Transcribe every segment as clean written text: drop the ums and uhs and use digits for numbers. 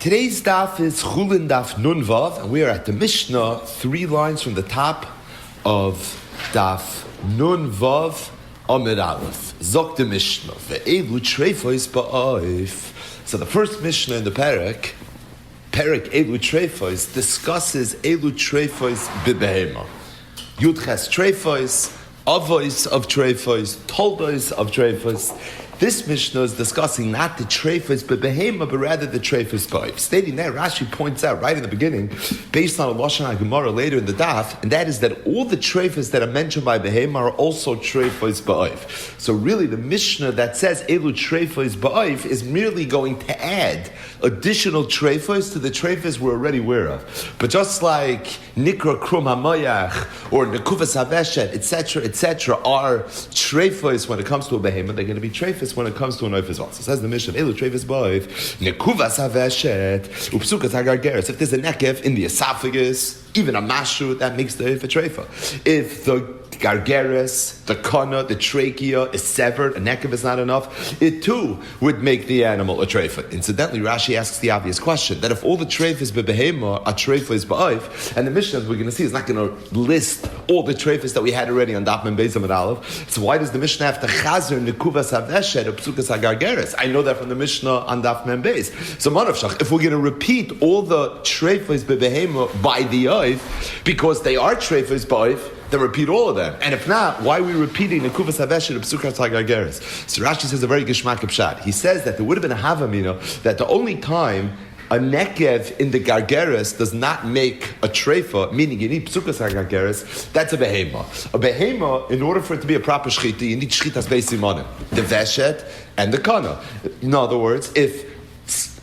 Today's daf is Chulin daf Nun Vav, and we are at the Mishnah, 3 lines from the top of daf Nun Vav Amid Aleph. Zok the Mishnah, ve'elu treifos ba'oif. So the first Mishnah in the Perek Elu treifos, discusses Elu treifos b'behema. Yudches treifos, avois of treifos, toldos of treifos. This Mishnah is discussing not the treifos b'behema, but rather the treifos ba'oif. Stating there, Rashi points out right in the beginning, based on a Lashon HaGemara later in the daf, and that is that all the treifos that are mentioned by behema are also treifos ba'oif. So really, the Mishnah that says Elu treifos ba'oif is merely going to add additional treifos to the treifos we're already aware of. But just like Nikra Krum HaMoyach or Nekuvas HaVeshet, etc., are treifos when it comes to a behema, they're going to be treifos when it comes to an oif as well. So says the Mishnah, Elu treifos ba'oif, Nekuvas HaVeshet, Upsukas HaGargeres. If there's a nekev in the esophagus, even a mashu, that makes the oif a treifa. If the gargeres, the kana, the trachea is severed, a nekev is not enough, it too would make the animal a treifa. Incidentally, Rashi asks the obvious question, that if all the treifas b'behema are treifas ba'oif, and the Mishnah, we're going to see, is not going to list all the treifas that we had already on Daf Mem Beis Amud Aleph, so why does the Mishnah have to chazer nekuvas haveshet or psukas hagargeres? I know that from the Mishnah on Daf Mem Beis. So Manavshach, if we're going to repeat all the treifas b'behema by the oif, because they are treifas ba'oif, then repeat all of them. And if not, why are we repeating Nekuvas Haveshet and Psukas HaGargeres? So Rashi says a very gishmak pshat. He says that there would have been a havamina that the only time a nekev in the gargeres does not make a treifa, meaning you need Psukas HaGargeres, that's a behema. A behema, in order for it to be a proper shchita, you need shchitas beisimanim, the veshet and the kana. In other words, if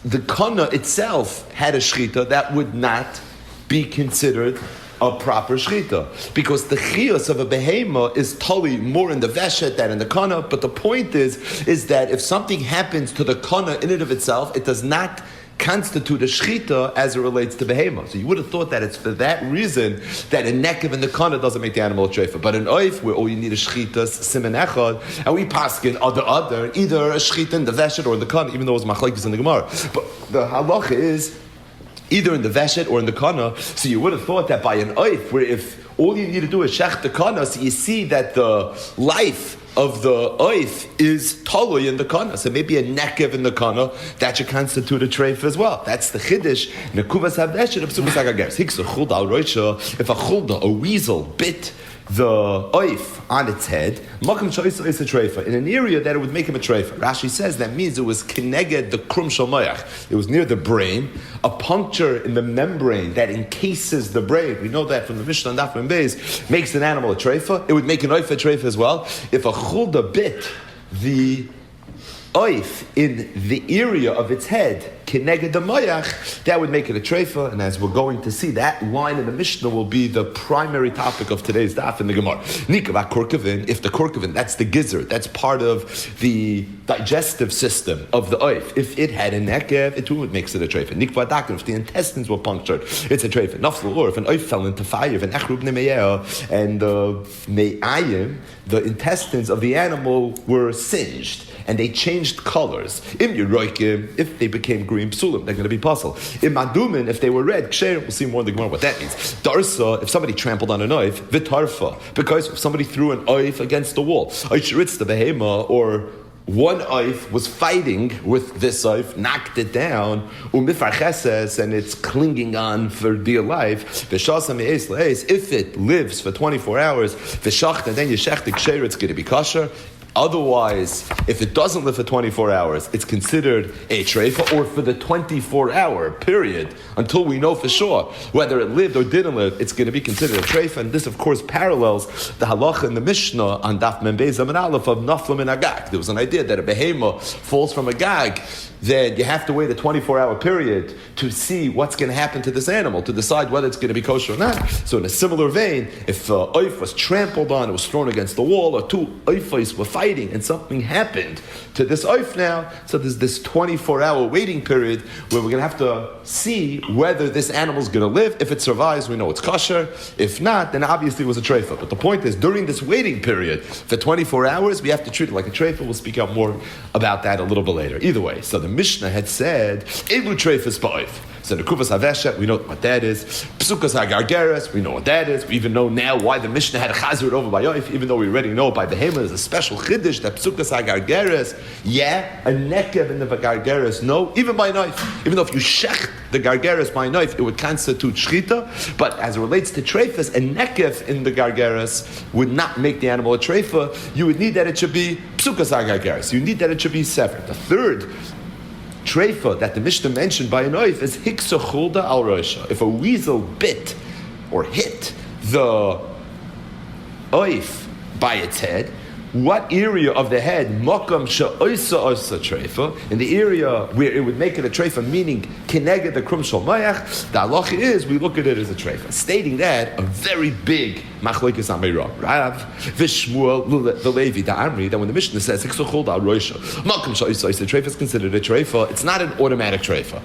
the kana itself had a shchita, that would not be considered a proper shchita, because the chiyus of a behema is totally more in the veshet than in the kana. But the point is that if something happens to the kana in and of itself, it does not constitute a shchita as it relates to behema. So you would have thought that it's for that reason that a nekev in the kana doesn't make the animal a treifa. But in oif, where all you need is shchitas simen echad, and we paskin other, either a shchita in the veshet or in the kana, even though it was machlekes in the Gemara. But the halacha is either in the veshet or in the kana. So you would have thought that by an oif, where if all you need to do is shech the kana, so you see that the life of the oif is tolui in the kana. So maybe a nekev in the kana, that should constitute a treif as well. That's the chiddush. Nekuvas haveshet of psukas hagageres. Hiksa chulda al roisha. If a chulda, a weasel, bit the oif on its head, makam shoysa is a treifa, in an area that it would make him a treifa. Rashi says that means it was keneged the krum shomayach. It was near the brain, a puncture in the membrane that encases the brain. We know that from the Mishnah and Daf Mem Beis, makes an animal a treifa. It would make an oif a treifa as well. If a chulda bit the oif in the area of its head, keneged the moyach, that would make it a treifa. And as we're going to see, that line in the Mishnah will be the primary topic of today's daf in the Gemara. Nikava korkavin, if the korkavin, that's the gizzard, that's part of the digestive system of the oif. If it had a nekev, it too would make it a treifa. Nikva dakin, if the intestines were punctured, it's a treifa. Naflu, or if an oif fell into fire, and echrub nemeyeah, and the me'ayim, the intestines of the animal were singed, and they changed colors. Im yeroikim, if they became green, psulim, they're going to be puzzle. Im madumin, if they were red, ksher, we'll see more in the Gemara what that means. Darsa, if somebody trampled on an oif, vitarfa, because if somebody threw an oif against the wall, oishritz the behema, or one oif was fighting with this oif, knocked it down, umifarcheses, and it's clinging on for dear life. If it lives for 24 hours, and then you shecht the ksher, it's going to be kosher. Otherwise, if it doesn't live for 24 hours, it's considered a treifa, or for the 24-hour period, until we know for sure whether it lived or didn't live, it's going to be considered a treifa. And this, of course, parallels the halacha in the Mishnah on Daf Mem Beis Amud Aleph of naflam in agag. There was an idea that a behema falls from a gag, then you have to wait a 24-hour period to see what's going to happen to this animal, to decide whether it's going to be kosher or not. So in a similar vein, if oif was trampled on, it was thrown against the wall, or two oifos were fighting, fighting and something happened to this oif now, so there's this 24-hour waiting period where we're going to have to see whether this animal is going to live. If it survives, we know it's kosher. If not, then obviously it was a treifa. But the point is, during this waiting period for 24 hours, we have to treat it like a treifa. We'll speak out more about that a little bit later. Either way, so the Mishnah had said, Elu treifas ba'oif. So the Kufas HaVeshet, we know what that is. Psukas HaGargeres, we know what that is. We even know now why the Mishnah had a chazir over by Oif, even though we already know by Behema there's a special chiddush that Psukas HaGargeres, a nekev in the Gargeres, no, even by knife. Even though if you shech the Gargeres by knife, it would constitute shchita, but as it relates to treifas, a nekev in the Gargeres would not make the animal a treifa. You would need that it should be Psukas HaGargeres. You need that it should be severed. The third treifa that the Mishnah mentioned by an oif is hiksa chulda al rosha. If a weasel bit or hit the oif by its head, what area of the head, makam she'oisa oisa treifa, in the area where it would make it a treifa, meaning kineged the krum shel mayach, the halacha is we look at it as a treifa. Stating that, a very big machlokes ameira, Rav v'Shmuel the Levi the Amri, that when the Mishnah says hiksa chulda al rosha, makam she'oisa oisa treifa is considered a treifa. It's not an automatic treifa.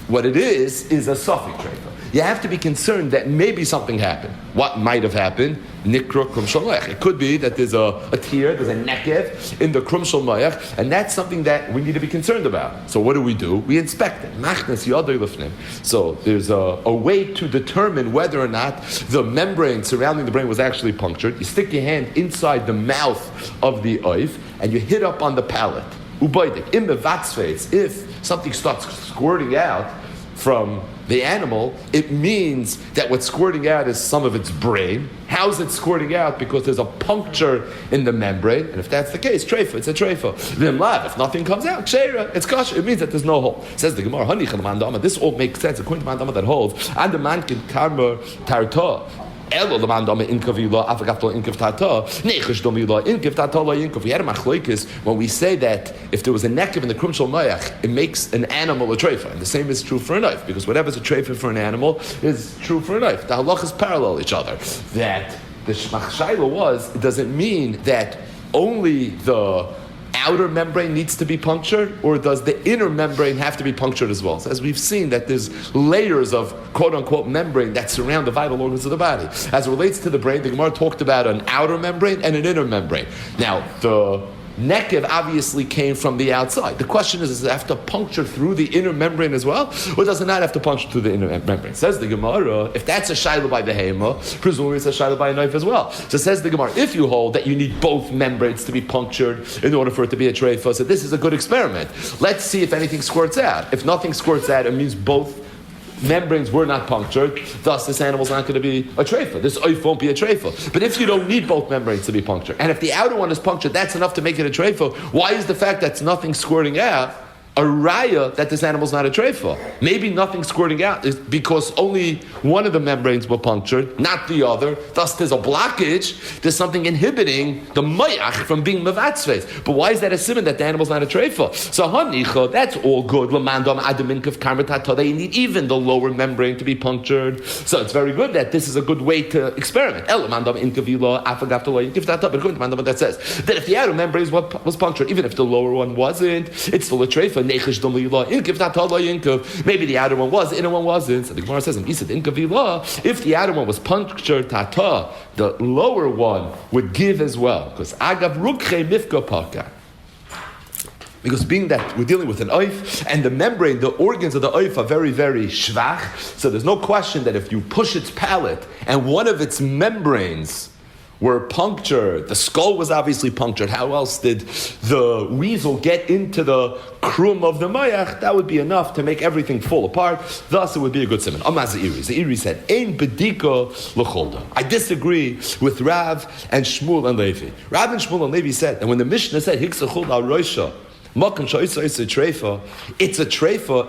What it is a suffik treifa. You have to be concerned that maybe something happened. What might have happened? Nikra krum shel mayach. It could be that there's a tear, there's a nekev in the krum shel mayach, and that's something that we need to be concerned about. So what do? We inspect it. Machnes yadei lifnim. So there's a way to determine whether or not the membrane surrounding the brain was actually punctured. You stick your hand inside the mouth of the oif, and you hit up on the palate. Ubaydik, in the vatzfeitz, if something starts squirting out from the animal, it means that what's squirting out is some of its brain. How's it squirting out? Because there's a puncture in the membrane, and if that's the case, treifa, it's a treifa. V'imlav, if nothing comes out, sheira, it's kosher. It means that there's no hole. Says the Gemara, Hani Chalamandama. This all makes sense according to Mandama that holds. And the man can karma tarta. We had a machlokes when we say that if there was a nekev in the krum shel mayach, it makes an animal a treifa, and the same is true for a knife, because whatever's a treifa for an animal is true for a knife. The halachas parallel each other. That the shmachshayla was, it doesn't mean that only the outer membrane needs to be punctured, or does the inner membrane have to be punctured as well? So as we've seen that there's layers of quote-unquote membrane that surround the vital organs of the body. As it relates to the brain, the Gemara talked about an outer membrane and an inner membrane. Now, the nekev obviously came from the outside. The question is, does it have to puncture through the inner membrane as well, or does it not have to puncture through the inner membrane? Says the Gemara, if that's a shayla by behema, presumably it's a shayla by a knife as well. So says the Gemara, if you hold that you need both membranes to be punctured in order for it to be a treifa, so this is a good experiment. Let's see if anything squirts out. If nothing squirts out, it means both membranes were not punctured, thus this animal's not going to be a treifa. This oif won't be a treifa. But if you don't need both membranes to be punctured, and if the outer one is punctured, that's enough to make it a treifa, why is the fact that nothing squirting out a raya that this animal's not a treifa? Maybe nothing squirting out is because only one of the membranes were punctured, not the other. Thus, there's a blockage. There's something inhibiting the mayach from being mevatzves. But why is that a siman that the animal's not a treifa? So hanicha, that's all good. Lamandam adaminkav karmatata. They need even the lower membrane to be punctured. So it's very good that this is a good way to experiment. Lamandam inkavila afagaftala inkavtata. But according to Mandam, that says that if the outer membrane was punctured, even if the lower one wasn't, it's still a treifa. Maybe the outer one was, the inner one wasn't. So the Gemara says, if the outer one was punctured tata, the lower one would give as well. Because agav rukche mifka paka. Because being that we're dealing with an oif, and the membrane, the organs of the oif are very, very shvach, so there's no question that if you push its palate and one of its membranes were punctured, the skull was obviously punctured, how else did the weasel get into the krum of the mayach? That would be enough to make everything fall apart. Thus, it would be a good simon. Amaz Ze'iri said, Ein bedika l'cholda. I disagree with Rav and Shmuel and Levi. Rav and Shmuel and Levi said, and when the Mishnah said, Hiksa chulda al roisha, it's a treifa.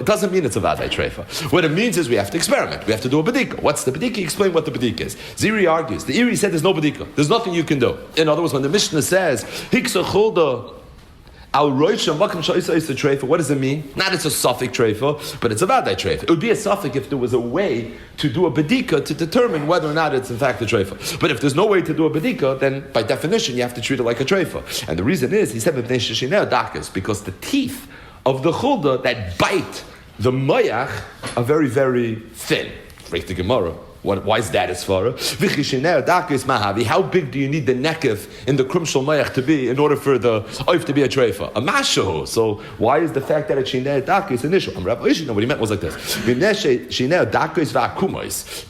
It doesn't mean it's a vadai treifa. What it means is we have to experiment. We have to do a bedika. What's the bedika? Explain what the bedika is. Ziri argues. The Iri said there's no bedika. There's nothing you can do. In other words, when the Mishnah says, Hiksa chulda Al roisha makam shayisa is a treifa. What does it mean? Not it's a suffix treifa, but it's a vadai treifa. It would be a suffix if there was a way to do a bedika to determine whether or not it's in fact a treifa. But if there's no way to do a bedika, then by definition you have to treat it like a treifa. And the reason is, he said because the teeth of the chulda that bite the mayach are very, very thin. Break the Gemara. Why is that as far? How big do you need the nekev in the krum shel mayach to be in order for the oif to be a treifa? A mashahu. So why is the fact that it's shinei dakis an issue? What he meant was like this.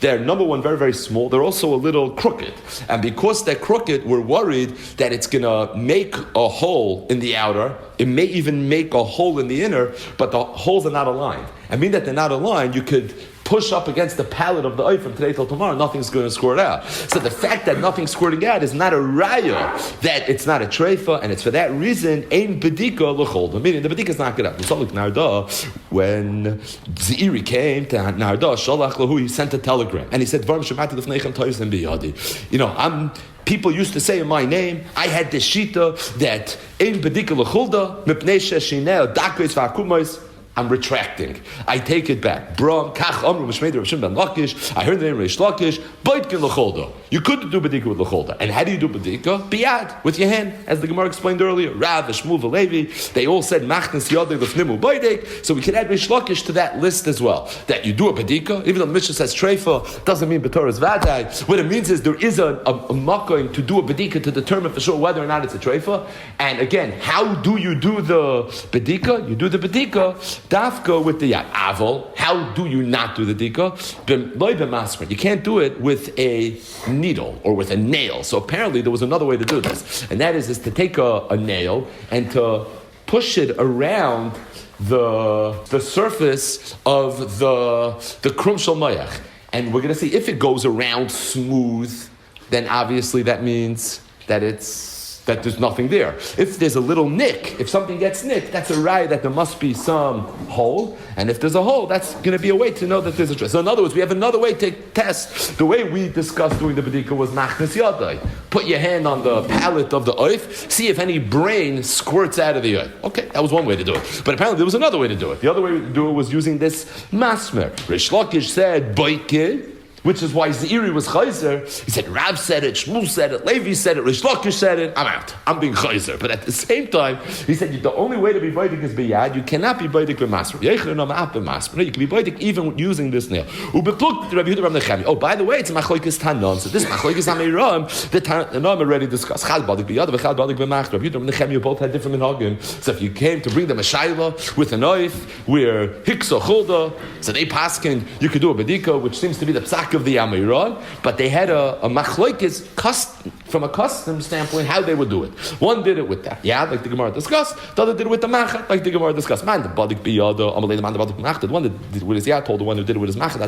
They're number one, very, very small. They're also a little crooked. And because they're crooked, we're worried that it's going to make a hole in the outer. It may even make a hole in the inner, but the holes are not aligned. And being that they're not aligned, you could push up against the palate of the oif from today till tomorrow, nothing's going to squirt out. So the fact that nothing's squirting out is not a raya that it's not a treifa, and it's for that reason, ein bedika l'cholda. Meaning the bedika is not good. When Zeiri came to Narda, shalach lahu, he sent a telegram, and he said, people used to say in my name, I had this shita that ein bedika l'cholda, mipnei sheshineh dakos v'akumos. I'm retracting. I take it back. Bram, Kach, Amru, Mishmeder, Rishim Ben Lakish. I heard the name Rish Lakish. Baitkin L'cholda. You could do Badika with L'cholda. And how do you do Badika? Biyad, with your hand. As the Gemara explained earlier. Rav, Shmuel, Levi. They all said Machnas Yodeg L'fnimu Baidik. So we can add Rish Lakish to that list as well. That you do a Badika. Even though the Mishnah says Treifa, doesn't mean B'Torah's Vadai. What it means is there is a makkah to do a Badika to determine for sure whether or not it's a Treifa. And again, how do you do the Badika? You do the Badika dafka with the yad. Aval, how do you not do the dika? You can't do it with a needle or with a nail. So apparently there was another way to do this. And that is to take a nail and to push it around the surface of the krum shel mayach. And we're going to see if it goes around smooth, then obviously that means that there's nothing there. If there's a little nick, if something gets nicked, that's a raya that there must be some hole. And if there's a hole, that's going to be a way to know that there's a dress. So in other words, we have another way to test. The way we discussed doing the bedika was machnas yadai. Put your hand on the palate of the oif, see if any brain squirts out of the oif. Okay, that was one way to do it. But apparently there was another way to do it. The other way to do it was using this masmer. Rish Lakish said, boike, which is why Zeiri was chayzer. He said, Rav said it, Shmuel said it, Levi said it, Rish Lakish said it. I'm out. I'm being chayzer. But at the same time, he said, the only way to be baidik is biyad. You cannot be baidik with masr. You can be baidik even using this nail. Oh, by the way, it's machlokes tanon. So this machlokes amiram, the tanon already discussed. Chad baidik biyad, v'chad baidik b'masr. Rabbi Yehuda and Nechemia both had different minhagim. So if you came to bring them a shayla with a knife, where hiksa chulda, so they paskin, you could do a bedika, which seems to be the psak of the Amiran, but they had a machlokes from a custom standpoint how they would do it. One did it with that, like the Gemara discussed. The other did it with the machat, like the Gemara discussed. Man, the badik biyada, amalei the man the badik machat. The one that did it with his yad told the one who did it with his machat.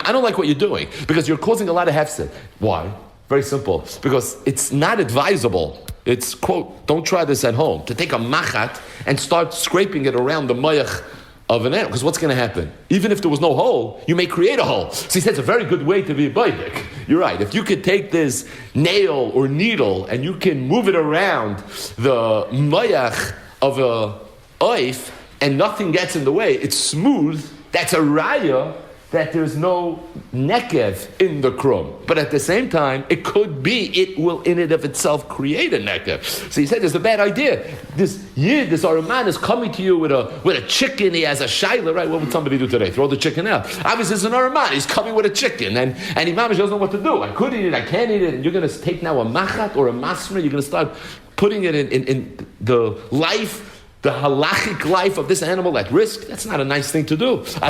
I don't like what you're doing because you're causing a lot of hefsed. Why? Very simple. Because it's not advisable. It's quote, don't try this at home, to take a machat and start scraping it around the mayach of an animal, because what's going to happen? Even if there was no hole, you may create a hole. So he said it's a very good way to be a baidik. You're right. If you could take this nail or needle and you can move it around the mayach of a oif and nothing gets in the way, it's smooth, that's a raya that there's no nekev in the krum. But at the same time, it could be, it will in and of itself create a nekev. So he said, there's a bad idea. This yid, this Araman is coming to you with a chicken, he has a shaila, right? What would somebody do today? Throw the chicken out. Obviously it's an Araman, he's coming with a chicken, and Imamish doesn't know what to do. I could eat it, I can't eat it, and you're going to take now a machat or a masmer, you're going to start putting it in the life, the halachic life of this animal at risk. That's not a nice thing to do. So the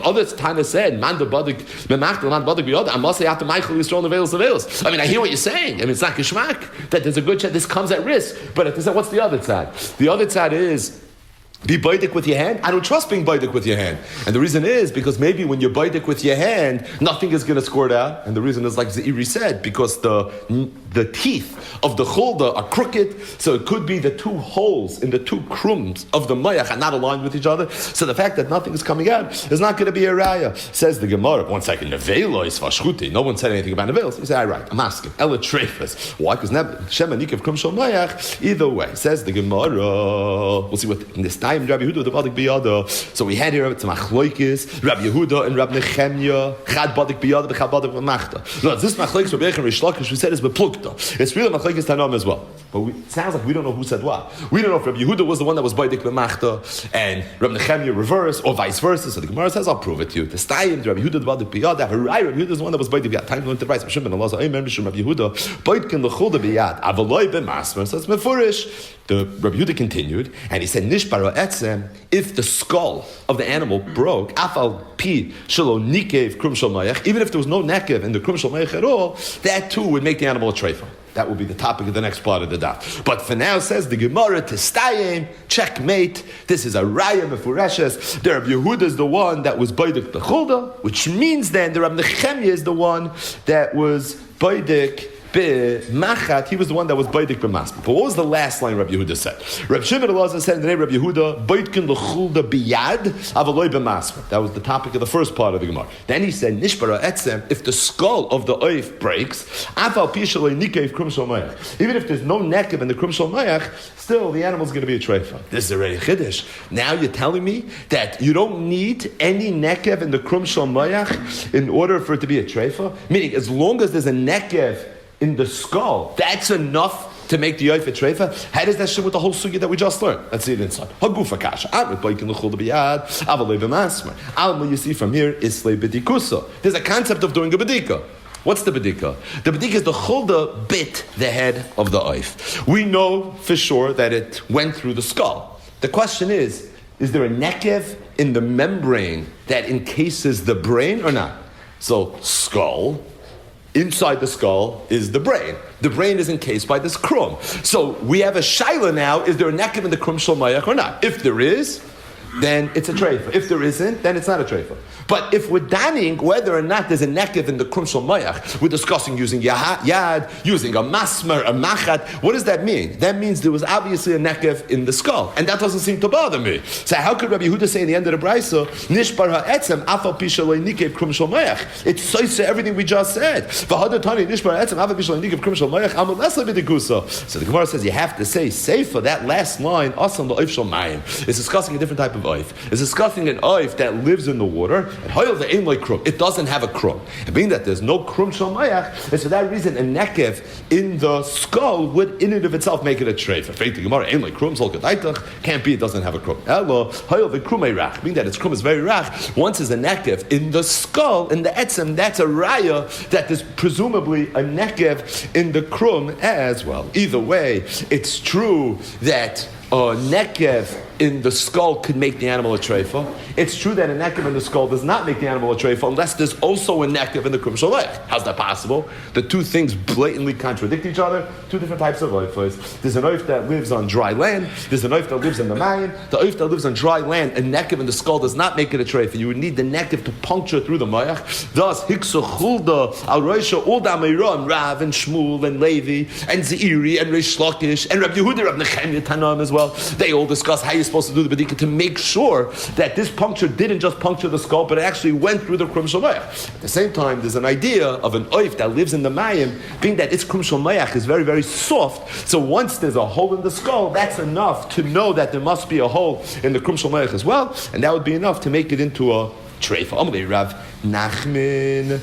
other Tana said, I mean, I hear what you're saying. I mean, it's not kishmak, that there's a good chance this comes at risk. But at the same, what's the other side? The other side is be baidik with your hand. I don't trust being baidik with your hand. And the reason is because maybe when you're baidik with your hand, nothing is going to squirt out. And the reason is like Zairi said, because the teeth of the chulda are crooked, so it could be the two holes in the two crumbs of the mayach are not aligned with each other. So the fact that nothing is coming out is not going to be a raya. Says the Gemara. 1 second, nevelo is vashchuti. No one said anything about nevelos. You say, all right, I'm asking. Ela trefas. Why? Because shema nikav krum shel mayach. Either way, says the Gemara. We'll see what in this time. Rabbi Yehuda the badik biyada. So we had here it's machloikis, Rabbi Yehuda and Rabbi Nechemya. Chad badik biyada, chad badik b'machta. No, this machloikis Rabbi Yechon Rish Lakish we said is beplukta. It's really machloikis tanam as well. But it sounds like we don't know who said what. We don't know if Rabbi Yehuda was the one that was badik b'machta and Rabbi Nechemya reverse or vice versa. So the Gemara says I'll prove it to you. The stayim Rabbi Yehuda the badik biyada. Rabbi Yehuda is the one that was badik biyada. Time to learn the rights. Hashem ben Allah. Amen. Mishum Rabbi Yehuda baitkin l'chulda biyad. Avaloi b'masmer. So it's mefurish. The Rabbi Yehuda continued, and he said, "Nishbara etzem, if the skull of the animal broke, afal pi shelo nikev krum shel mayach, even if there was no nekev in the krum shel mayach at all, that too would make the animal a treifa." That will be the topic of the next part of the daf. But for now, says the Gemara, Testayim, checkmate. This is a raya mefureshes. The Rabbi Yehuda is the one that was baidik the chulda, which means then the Rabbi Nechemya is the one that was baidik Machat, he was the one that was baidik b'masma. But what was the last line Rabbi Yehuda said? Rabbi Shimon Elazar said in the name of Rabbi Yehuda, baitkin l'chulda biyad avaloi b'masma. That was the topic of the first part of the Gemara. Then he said, nishbara etzem, if the skull of the oif breaks, afal pishalei nikev krum shel mayach. Even if there's no nekev in the krum shel mayach, still the animal's going to be a treifa. This is already chiddush. Now you're telling me that you don't need any nekev in the krum shel mayach in order for it to be a treifa? Meaning, as long as there's a nekev in the skull, that's enough to make the yoif a treifa. How does that shit with the whole sugya that we just learned? Let's see it inside. Hagufa kasha. All you see from here is bedikusa. There's a concept of doing a bedika. What's the bedika? The bedika is the chulda bit the head of the oif. We know for sure that it went through the skull. The question is there a nekev in the membrane that encases the brain or not? So skull. Inside the skull is the brain. The brain is encased by this krum. So we have a shaila now, is there a nekev in the krum shel mayach or not? If there is, then it's a treifa. If there isn't, then it's not a treifa. But if we're danning whether or not there's a nekev in the krum shel mayach, we're discussing using yad, using a masmer, a machat. What does that mean? That means there was obviously a nekev in the skull, and that doesn't seem to bother me. So how could Rabbi Yehuda say in the end of the brayso, nishbar ha'etzem afal pishalei nikev krum shel mayach? It's soise everything we just said. V'hadatani nishbar ha'etzem afal pishalei nikev krum shel mayach amal lesla b'dikusa. So the Gemara says you have to say for that last line asam la'oif shel mayim. It's discussing a different type of oif. It's discussing an oif that lives in the water. And hoyel the aim like krum. It doesn't have a krum. And being that there's no krum shel mayach, and so that reason a nekev in the skull would in and of itself make it a treifa. Faith the Gemara aim like krum sol gedaitach can't be. It doesn't have a krum. Elo hoyel the krum rach. Being that its krum is very rach. Once is a nekev in the skull in the etzem, that's a raya that is presumably a nekev in the krum as well. Either way, it's true that a nekev in the skull could make the animal a treifa. It's true that a nekev in the skull does not make the animal a treifa unless there's also a nekev in the krum shel mayach. How's that possible? The two things blatantly contradict each other. Two different types of oifos. There's an oif that lives on dry land. There's an oif that lives in the mayim. The oif that lives on dry land, a nekev in the skull does not make it a treifa. You would need the nekev to puncture through the mayach. Thus, hiksa chulda al roisha ulda meiron Rav and Shmuel and Levi and Zeiri and Rish Lakish and Rabbi Yehuda, Rabbi Nechemya Tanam as well. They all discuss how you're supposed to do the bedika to make sure that this puncture didn't just puncture the skull, but it actually went through the krum shel mayach. At the same time, there's an idea of an oif that lives in the mayim, being that its krum shel mayach is very, very soft. So once there's a hole in the skull, that's enough to know that there must be a hole in the krum shel mayach as well, and that would be enough to make it into a treifa. Amalei Rav Nachman.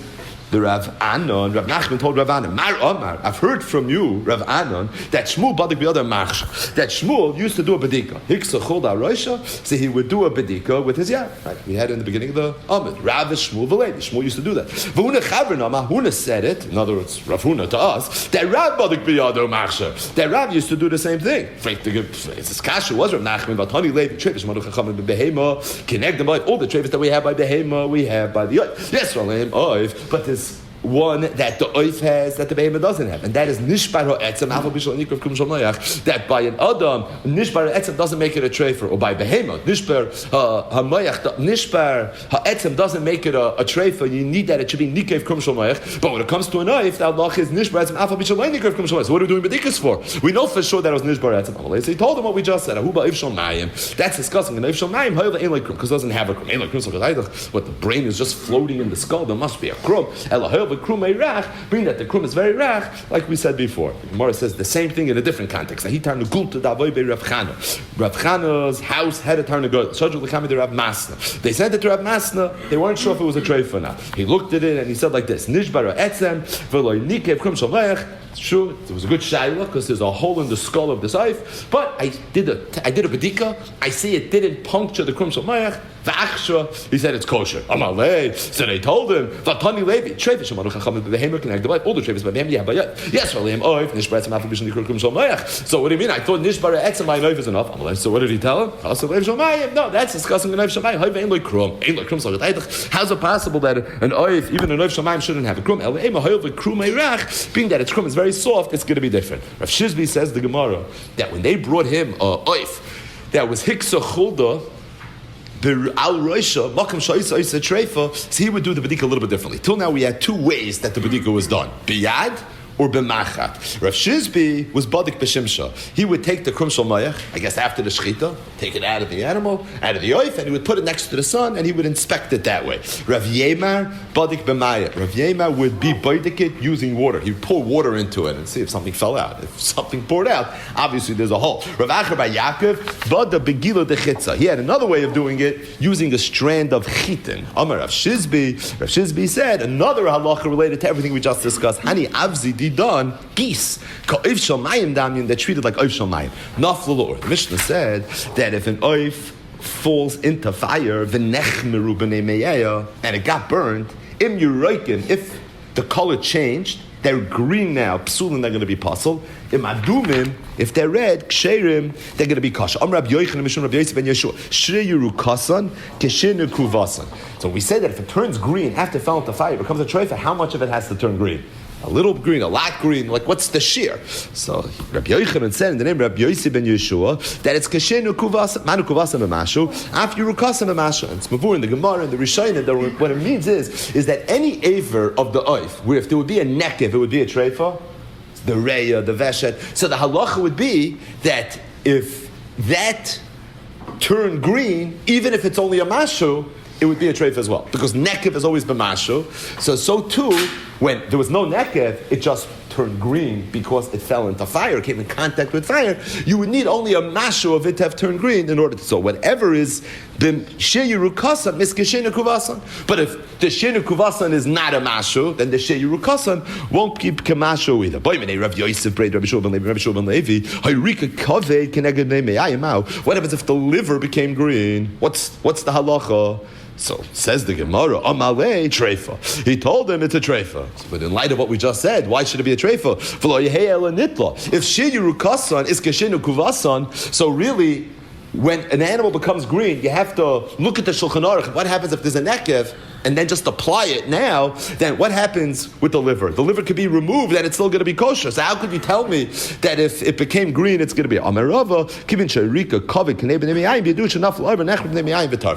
The Rav Anon, Rav Nachman told Rav Anon, Mar Omar, I've heard from you, Rav Anon, that Shmuel badik b'yada machsh, that Shmuel used to do a bedika. Hiksa chulda roisha, so he would do a bedika with his yad. Right? We had it in the beginning of the Amid. Rav is Shmuel v'levi. Shmuel used to do that. V'huna chavernama, Huna said it, in other words, Rav Huna to us, that Rav badik b'yada machsh, that Rav used to do the same thing. It's kasha was Rav Nachman, but honey levi, trevish manu chachamim b'behema, connect them by all the trevish that we have by behema, we have by the oif. Yes, Rav oif, but this one that the oif has that the behemoth doesn't have, and that is nishbar ha'etzem afal bishul nikrav kum shalmayach. That by an adam nishbar ha'etzem doesn't make it a trefer, or by behemoth nishbar ha'mayach nishbar ha'etzem doesn't make it a trefer. You need that it should be nikav kum shalmayach. But when it comes to an oif, the Allah is nishbar ha'etzem afal bishul nikrav kum shalmayach. So what are we doing bedikas for? We know for sure that it was nishbar ha'etzem. So he told him what we just said. Ahuba if shalmayim. That's discussing an if shalmayim however ain't like krum because it doesn't have a krum. Ain't like krum. What the brain is just floating in the skull. There must be a krum. Ela however krum rach, being that the krum is very rach, like we said before. The Gemara says the same thing in a different context. He turned the gul to Davoy be Rav Chana. Rav Chana's house had a turn to go. Shadru l'chami de Rav Masna. They sent it to Rav Masna. They weren't sure if it was a treif or not. He looked at it and he said like this: Nishbar etzem v'lo nikev krum shalmech. Sure, it was a good shayla because there's a hole in the skull of the saif. But I did a bedika. I see it didn't puncture the krum shalmech. V'achsha, he said it's kosher. Amalei. So they told him, Vatani Levi, Trevish, Amaru Chacham, the Behemoth can act the all the Trevish, but Behem Yabayat. Yes, Ralim, Oif, Nishbar Etzem Afal Bishon Nikur Kum Shalmayach. So what do you mean? I thought Nishbar Etzem my knife is enough. Amalei. So what did he tell him? Also Lev Shalmayim. No, that's discussing the knife Shalmayim. Hoiv ain't like krum. Ain't like krum. So how's it possible that an Oif, even a knife Shalmayim, shouldn't have a krum? El Ema Hoiv a krum Eirach, being that its krum is very soft, it's going to be different. Rav Shizbi says the Gemara that when they brought him Oif, that was Hiksa Chulda. The al roisha makam shayisa isa treifa. So he would do the bedika a little bit differently. Till now we had two ways that the bedika was done: biyad or b'machat. Rav Shizbi was badik b'shimsha. He would take the krum shalmayach, I guess after the shechita, take it out of the animal, out of the oif, and he would put it next to the sun, and he would inspect it that way. Rav Yemar badik b'mayah. Rav Yemar would be badik it using water. He would pour water into it and see if something fell out. If something poured out, obviously there's a hole. Rav Acher by Yaakov bada begila dechitza. He had another way of doing it using a strand of chitin. Amar Rav Shizbi. Rav Shizbi said another halacha related to everything we just discussed. Hani avzi di done geese ka'oif shamayim damyin that treated like oif shamayim. Naflalor. The Mishnah said that if an oif falls into fire, v'nechmeru b'nei meyeya, and it got burned, im yuroikim, if the color changed, they're green now, psulin, they're going to be puzzled. Im adumim, if they're red, ksherim, they're going to be kasha. Am Rab Yochanan Mishum Rab Yosef ben Yeshua, shreyu rukasan, keshinu kuvasan. So we say that if it turns green after it fell into fire, it becomes a treifa, how much of it has to turn green? A little green, a lot green, like what's the shear? So Rabbi Yochanan said in the name of Rabbi Yosef ben Yeshua that it's kashenu kuvasa, manu kuvasa b'mashu, after you rukasa b'mashu. And it's mavur in the Gemara and the Rishonim. What it means is that any aver of the oif, where if there would be a nekev, it would be a treifa, the reya, the veshet. So the halacha would be that if that turned green, even if it's only a mashu, it would be a treif as well. Because nekev has always been mashu. So too, when there was no nekev, it just turned green because it fell into fire, came in contact with fire. You would need only a mashu of it to have turned green in order to. So whatever is bim sheyu rukasan miskeshenu kuvasan. But if the shenu kuvasan is not a mashu, then the sheyu rukasan won't keep kemashu either. Boy, menei Rav Yosef breid Rabbi Shua ben Levi, Rabbi Shua ben Levi. Hayrika kaved keneged me'ayimau. What happens if the liver became green? What's the halacha? So says the Gemara, Amalei treifa. He told him it's a treifa. But in light of what we just said, why should it be a treifa? If sheyu rukasan is keshenu kuvasan, so really, when an animal becomes green, you have to look at the Shulchan Aruch. What happens if there's a nekev, and then just apply it now? Then what happens with the liver? The liver could be removed, and it's still going to be kosher. So how could you tell me that if it became green, it's going to be Amarava?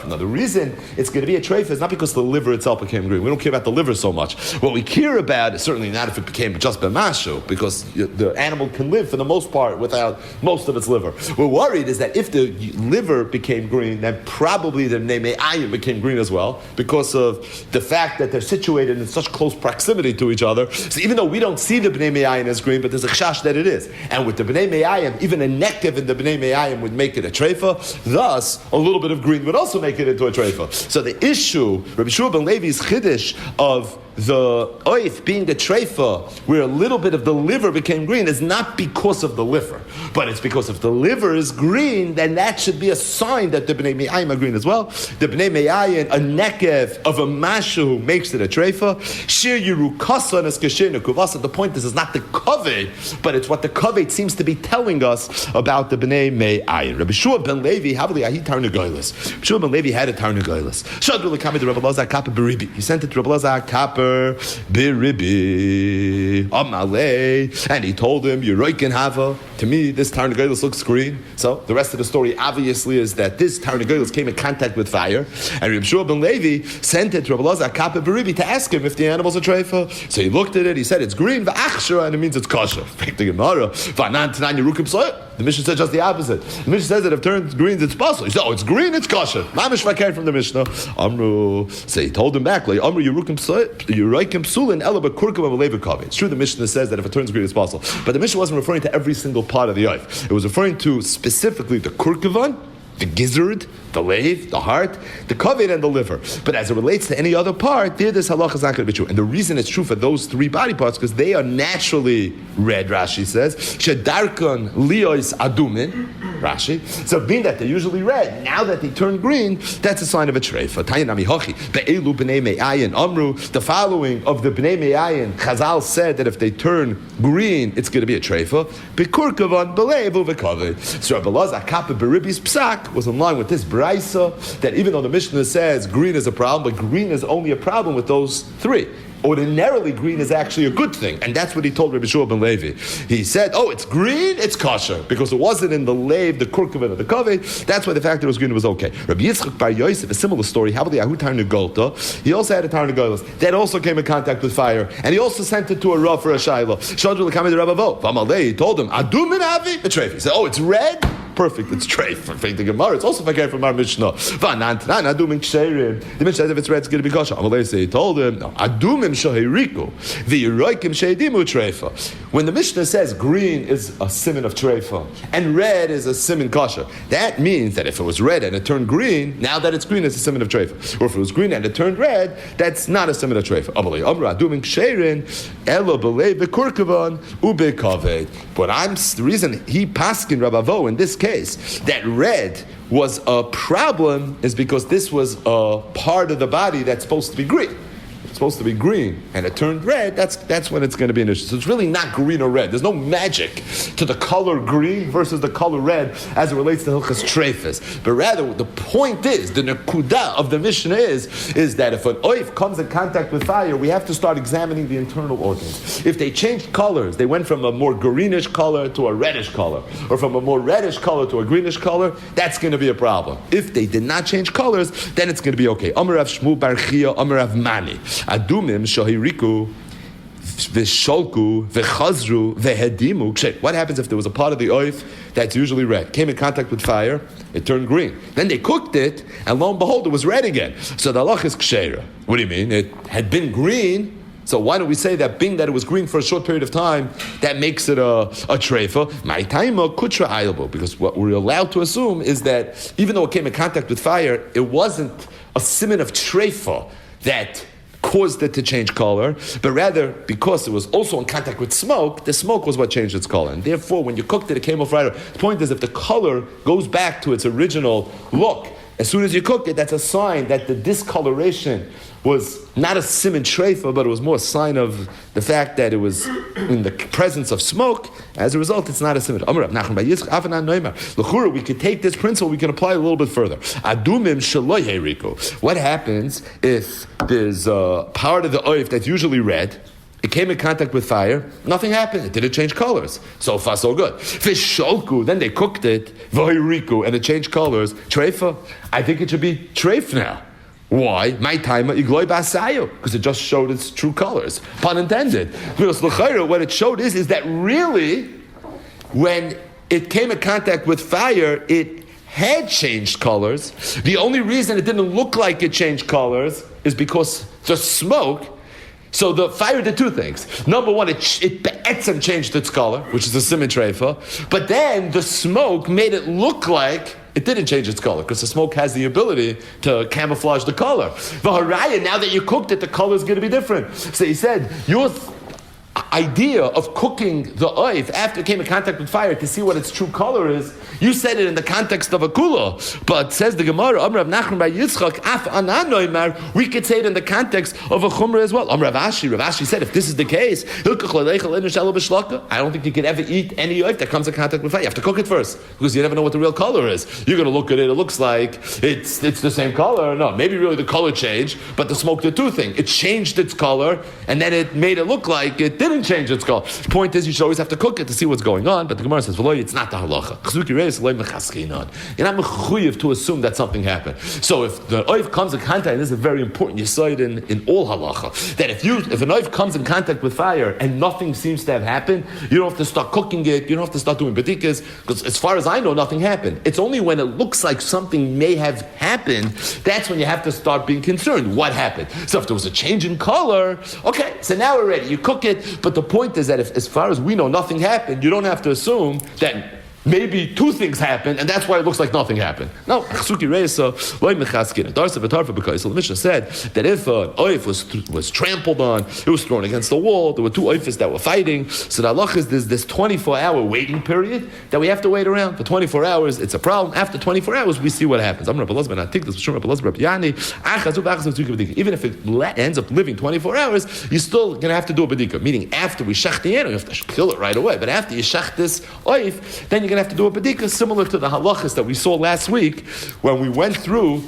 Now the reason it's going to be a treif is not because the liver itself became green. We don't care about the liver so much. What we care about is certainly not if it became just b'mashu, because the animal can live for the most part without most of its liver. We're worried is that if the liver became green, then probably the neme'ayim became green as well, because of the fact that they're situated in such close proximity to each other. So even though we don't see the bnei me'ayim as green, but there's a chash that it is. And with the bnei me'ayim, even a nekev in the bnei me'ayim would make it a treifa. Thus, a little bit of green would also make it into a treifa. So the issue, Rabbi Shua ben Levi's chiddush of the oif being a treifa, where a little bit of the liver became green, is not because of the liver, but it's because if the liver is green, then that should be a sign that the bnei me'ayim are green as well. The bnei me'ayim, a nekev of a mashu makes it a treifa. Shir yiru kasan es keshenu kuvasa. The point is not the kaveh, but it's what the kaveh seems to be telling us about the bnei me'ayim. Rabbi Shua ben Levi, havli ahi tarnagoylis. Rabbi Shua ben Levi had a tarnagoylis. Shadru l'kamid Rabbi Lazar kappa beribi. He sent it to Rabbi Lazar kappa mechaper biribi amalei, and he told him, Yeroikin hava. To me, this Tarnagelis looks green. So the rest of the story obviously is that this Tarnagelis came in contact with fire, and Reb Shua ben Levi sent it to Rabbi Elazar Kappa Beribi to ask him if the animal's a treifa. So he looked at it, he said it's green, v'achshra, and it means it's kosher. The Gemara, v'anan t'nan yerukim soy. The Mishnah said just the opposite. The Mishnah says that if it turns green, it's possible. He said, oh, it's green, it's kosher. Mamish vakar from the Mishnah. Amru, so he told him back, like, Amru yerukim soy, yerukim psulin, ela b'kurkim v'lev v'kavi. It's true the Mishnah says that if it turns green, it's possible. But the Mishnah wasn't referring to every single part of the oif. It was referring to specifically the kurkavan, the gizzard, the lave, the heart, the kavod, and the liver. But as it relates to any other part, there this halacha is not going to be true. And the reason it's true for those three body parts, because they are naturally red, Rashi says. Shedarkon liois adumin, Rashi. So being that they're usually red, now that they turn green, that's a sign of a treifa. The following of the bnei me'ayin, Chazal said that if they turn green, it's going to be a treifa. Bekurkavan belevu v'kavod. So Rabbi Elazar Kappa Beribi's psak was in line with this brisa, that even though the Mishnah says green is a problem, but green is only a problem with those three. Ordinarily, green is actually a good thing, and that's what he told Rabbi Shua ben Levi. He said, "Oh, it's green, it's kosher because it wasn't in the lave, the kurkavin, or the kavod. That's why the fact that it was green was okay." Rabbi Yitzchak bar Yosef, a similar story. How about the Ahu Tarnagolta? He also had a Tarnagolos that also came in contact with fire, and he also sent it to a rav for a shayla. Shadru l'kamei Rabavo. V'amalei, he told him, "Adum min avi b'treif." He said, "Oh, it's red." Perfect, it's treif. For the Gemara, it's also fakir from our Mishnah. The Mishnah says if it's red, it's going to be kosher. He told him, no. Adumim shahiriku, the yeroikim sheidimu treifa. When the Mishnah says green is a siman of treifa and red is a siman kosher, that means that if it was red and it turned green, now that it's green, it's a siman of treifa. Or if it was green and it turned red, that's not a siman of treifa. Adumim ksherin elo belei bekurkavan ubekaved. But the reason he paskin Rabavo in this case that red was a problem is because this was a part of the body that's supposed to be green. It's supposed to be green, and it turned red. That's when it's going to be an issue. So it's really not green or red. There's no magic to the color green versus the color red as it relates to Hilchas Treifas. But rather, the point is, the nekuda of the Mishnah is that if an oif comes in contact with fire, we have to start examining the internal organs. If they changed colors, they went from a more greenish color to a reddish color, or from a more reddish color to a greenish color, that's going to be a problem. If they did not change colors, then it's going to be okay. Amar Rav Shmuel bar Chia, Amar Rav Mani. Adumim shahiriku v'sholku v'chazru v'hedimu. What happens if there was a part of the oif that's usually red, came in contact with fire, it turned green. Then they cooked it, and lo and behold, it was red again. So the halach is ksheira. What do you mean? It had been green. So why don't we say that being that it was green for a short period of time, that makes it a treifa? My taima kutra ayilbo, because what we're allowed to assume is that even though it came in contact with fire, it wasn't a siman of treifa that caused it to change color, but rather because it was also in contact with smoke, the smoke was what changed its color. And therefore, when you cooked it, it came off right away. The point is, if the color goes back to its original look, as soon as you cook it, that's a sign that the discoloration was not a siman treifa, but it was more a sign of the fact that it was in the presence of smoke. As a result, it's not a siman. We could take this principle, we can apply it a little bit further. What happens if there's a part of the oif that's usually red, it came in contact with fire, nothing happened, it didn't change colors. So far, so good. Fisholku, then they cooked it, vohiriku, and it changed colors. Treifa, I think it should be treif now. Why? My time because it just showed its true colors. Pun intended. Because what it showed is that really, when it came in contact with fire, it had changed colors. The only reason it didn't look like it changed colors is because the smoke. So the fire did two things. Number one, it be'etzem changed its color, which is a siman treifa. But then the smoke made it look like it didn't change its color, because the smoke has the ability to camouflage the color. Now that you cooked it, the color is going to be different. So he said, idea of cooking the oif after it came in contact with fire to see what its true color is, you said it in the context of a kula. But says the Gemara, Amr Rav Nachman by Yitzchak, Af Ananoimar, we could say it in the context of a chumrah as well. Amr Rav Ashi said, if this is the case, I don't think you could ever eat any oif that comes in contact with fire. You have to cook it first, because you never know what the real color is. You're going to look at it, it looks like it's the same color. No, maybe really the color changed, but the smoke did two things. It changed its color, and then it made it look like it didn't change its color. The point is, you should always have to cook it to see what's going on, but the Gemara says, it's not the halacha. You're not mechuyev to assume that something happened. So if the oif comes in contact, and this is very important, you saw it in all halacha, that if an oif comes in contact with fire and nothing seems to have happened, you don't have to start cooking it, you don't have to start doing bedikas, because as far as I know, nothing happened. It's only when it looks like something may have happened, that's when you have to start being concerned. What happened? So if there was a change in color, okay, so now we're ready. You cook it, but the point is that if, as far as we know, nothing happened, you don't have to assume that maybe two things happened, and that's why it looks like nothing happened. No, the Mishnah said that if an oif was trampled on, it was thrown against the wall, there were two oifs that were fighting, so the halach is there's this 24-hour waiting period that we have to wait around. For 24 hours, it's a problem. After 24 hours, we see what happens. Even if it ends up living 24 hours, you're still going to have to do a bedika, meaning after we shach the animal, you have to kill it right away, but after you shach this oif, then you're going to have to do a bedika similar to the halachas that we saw last week when we went through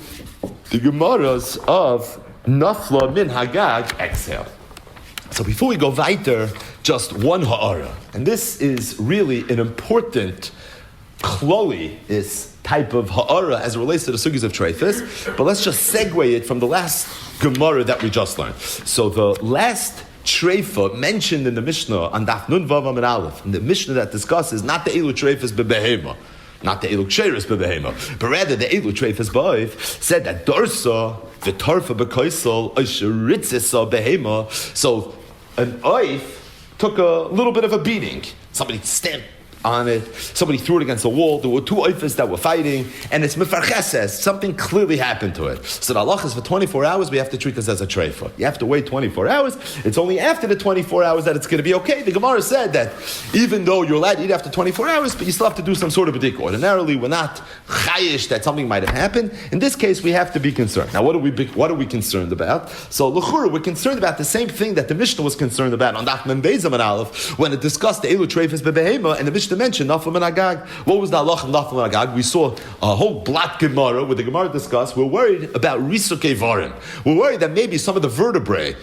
the Gemaras of Nafla min Hagag, exhale. So before we go weiter, just one ha'ara. And this is really an important kloli, is type of ha'ara as it relates to the sugis of treifus. But let's just segue it from the last Gemara that we just learned. So the last treifa mentioned in the Mishnah on Daf Nun Vav Amud Aleph, and the Mishnah that discusses not the elu treifas bebehema, not the elu ksheris bebehema, but rather the elu treifas ba'oif, said that dorsa v'tarfa b'koisel oisheritzisa behema. So an oif took a little bit of a beating. Somebody stamped on it, somebody threw it against the wall, there were two oifas that were fighting, and it's mefarcheses, something clearly happened to it. So the halach is for 24 hours, we have to treat this as a treifa. You have to wait 24 hours, it's only after the 24 hours that it's going to be okay. The Gemara said that even though you're allowed to eat after 24 hours, but you still have to do some sort of bedika. Ordinarily, we're not chayish that something might have happened. In this case, we have to be concerned. Now, what are we concerned about? So, l'chura, we're concerned about the same thing that the Mishnah was concerned about on Daf Mem Beis Amud Aleph when it discussed the elu treifas bebehema, and the Mishnah mentioned Nafla min Agag. What was the halach of Nafla min Agag? We saw a whole block Gemara where the Gemara discussed. We're worried about risukei varim. We're worried that maybe some of the vertebrae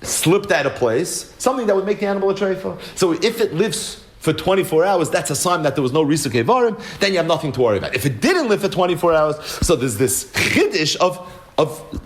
slipped out of place, something that would make the animal a treifa. So if it lives for 24 hours, that's a sign that there was no risukei varim. Then you have nothing to worry about. If it didn't live for 24 hours, so there's this chiddush of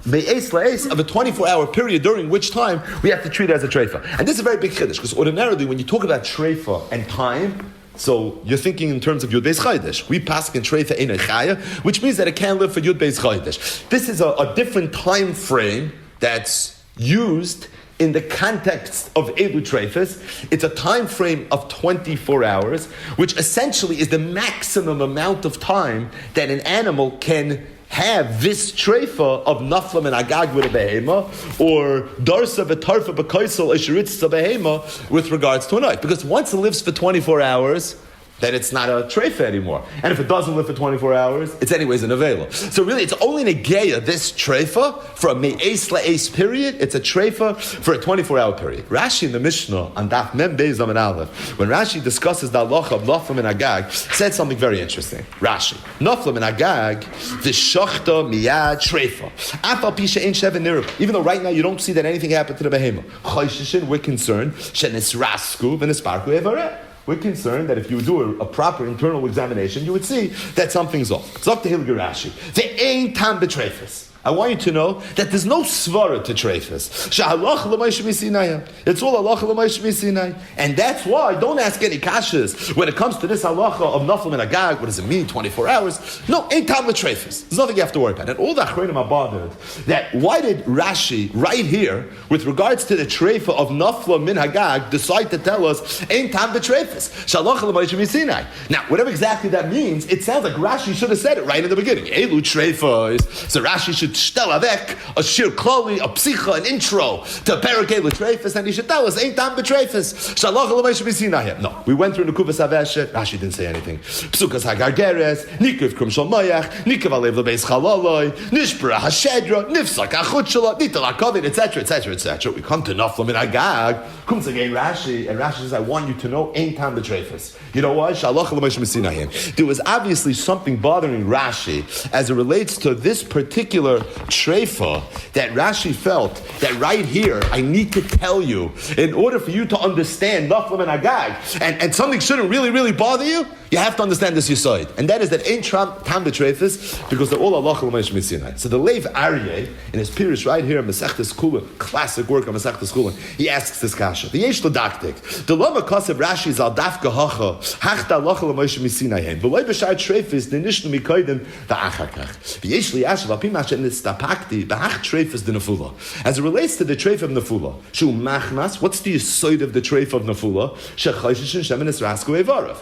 me'es la'es, of a 24-hour period during which time we have to treat it as a treifa. And this is a very big chiddush, because ordinarily when you talk about treifa and time, so you're thinking in terms of Yud Beis Chaydesh. We pass in treifa ein chaya, which means that it can't live for Yud Beis Chaydesh. This is a different time frame that's used in the context of Elu Treifas. It's a time frame of 24 hours, which essentially is the maximum amount of time that an animal can have this treifa of nafla min agag with a behema, or darsa v'tarfa b'kaisel esheritza behema with regards to a knife. Because once it lives for 24 hours, then it's not a treifa anymore. And if it doesn't live for 24 hours, it's anyways an avela. So really, it's only negeya, this treifa, for a me'es la'es period, it's a treifa for a 24-hour period. Rashi in the Mishnah, on Daf Mem Beis Amud Aleph, when Rashi discusses the halacha of nafla min agag, said something very interesting. Rashi, nafla min agag, v'shachta miyad treifa. Afal pisha ein sheven nirub. Even though right now you don't see that anything happened to the behema. Chayshishin, we're concerned, shenisrasku v'nisparku evareh. We're concerned that if you would do a proper internal examination, you would see that something's off. Zok tehil Rashi. Ve'ein tam b'treifas. I want you to know that there's no svara to treifas. Sha'halach l'maysh misinayim. It's all halacha l'maysh misinayim. And that's why, don't ask any kashas when it comes to this halacha of nafla min agag. What does it mean, 24 hours? No, ain't tam b'treifas. There's nothing you have to worry about. And all the achreinim are bothered that why did Rashi, right here, with regards to the treifa of nafla min hagag, decide to tell us, ain't tam b'treifas. Sha'halach l'maysh misinayim. Now, whatever exactly that means, it sounds like Rashi should have said it right in the beginning. Elu treifas. So Rashi should should tell a shir kloli, a psicha, an intro to Perikei L'Treifus, and he should tell us, ain't tam b'treifus. Shalach l'moshe b'sinai. No, we went through the Kuvas Aveshet. Rashi didn't say anything. Psukas hagargeres, nikav krum shal moyach, nikav alev lebeis chalaloi, nishbra hashedra, nifsak achutshela, nital akovit, etc., etc., etc. We come to Naflam in Agag. Comes again Rashi, and Rashi says, I want you to know, ain't tam b'treifus. You know why? Shalach l'moshe b'sinai. There was obviously something bothering Rashi as it relates to this particular treifa that Rashi felt that right here, I need to tell you, in order for you to understand Naflam and Agag, and something shouldn't really, really bother you, you have to understand this Yesod. And that is that ain't tam b'treifus, because they're all Allah l'moshe b'sinai. So the Lev Aryeh, in his Pirush right here, Masechtas Chulin, classic work on Masechtas Chulin, he asks this kasha. The Yesh L'Daktik, the Lama Kasev Rashi is al dafka hacha, hachta Allah l'moshe b'sinai. V'loi b'shar treifus, the nishnu mikoidim, v'achakach. V'yesh li'ashav, apim asher nitztapakti, b'ach treifus the nefula. As it relates to the treif of nefula, shu machmas, what's the Yesod of the treif of nefula? Shechoshishin shemenis rasku evarav.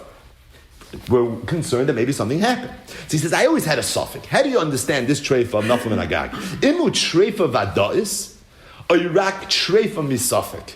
We're concerned that maybe something happened. So he says, I always had a suffix. How do you understand this treifa of Naflam and Agag? Imu treifa vada'is, or Irak treifa misafik.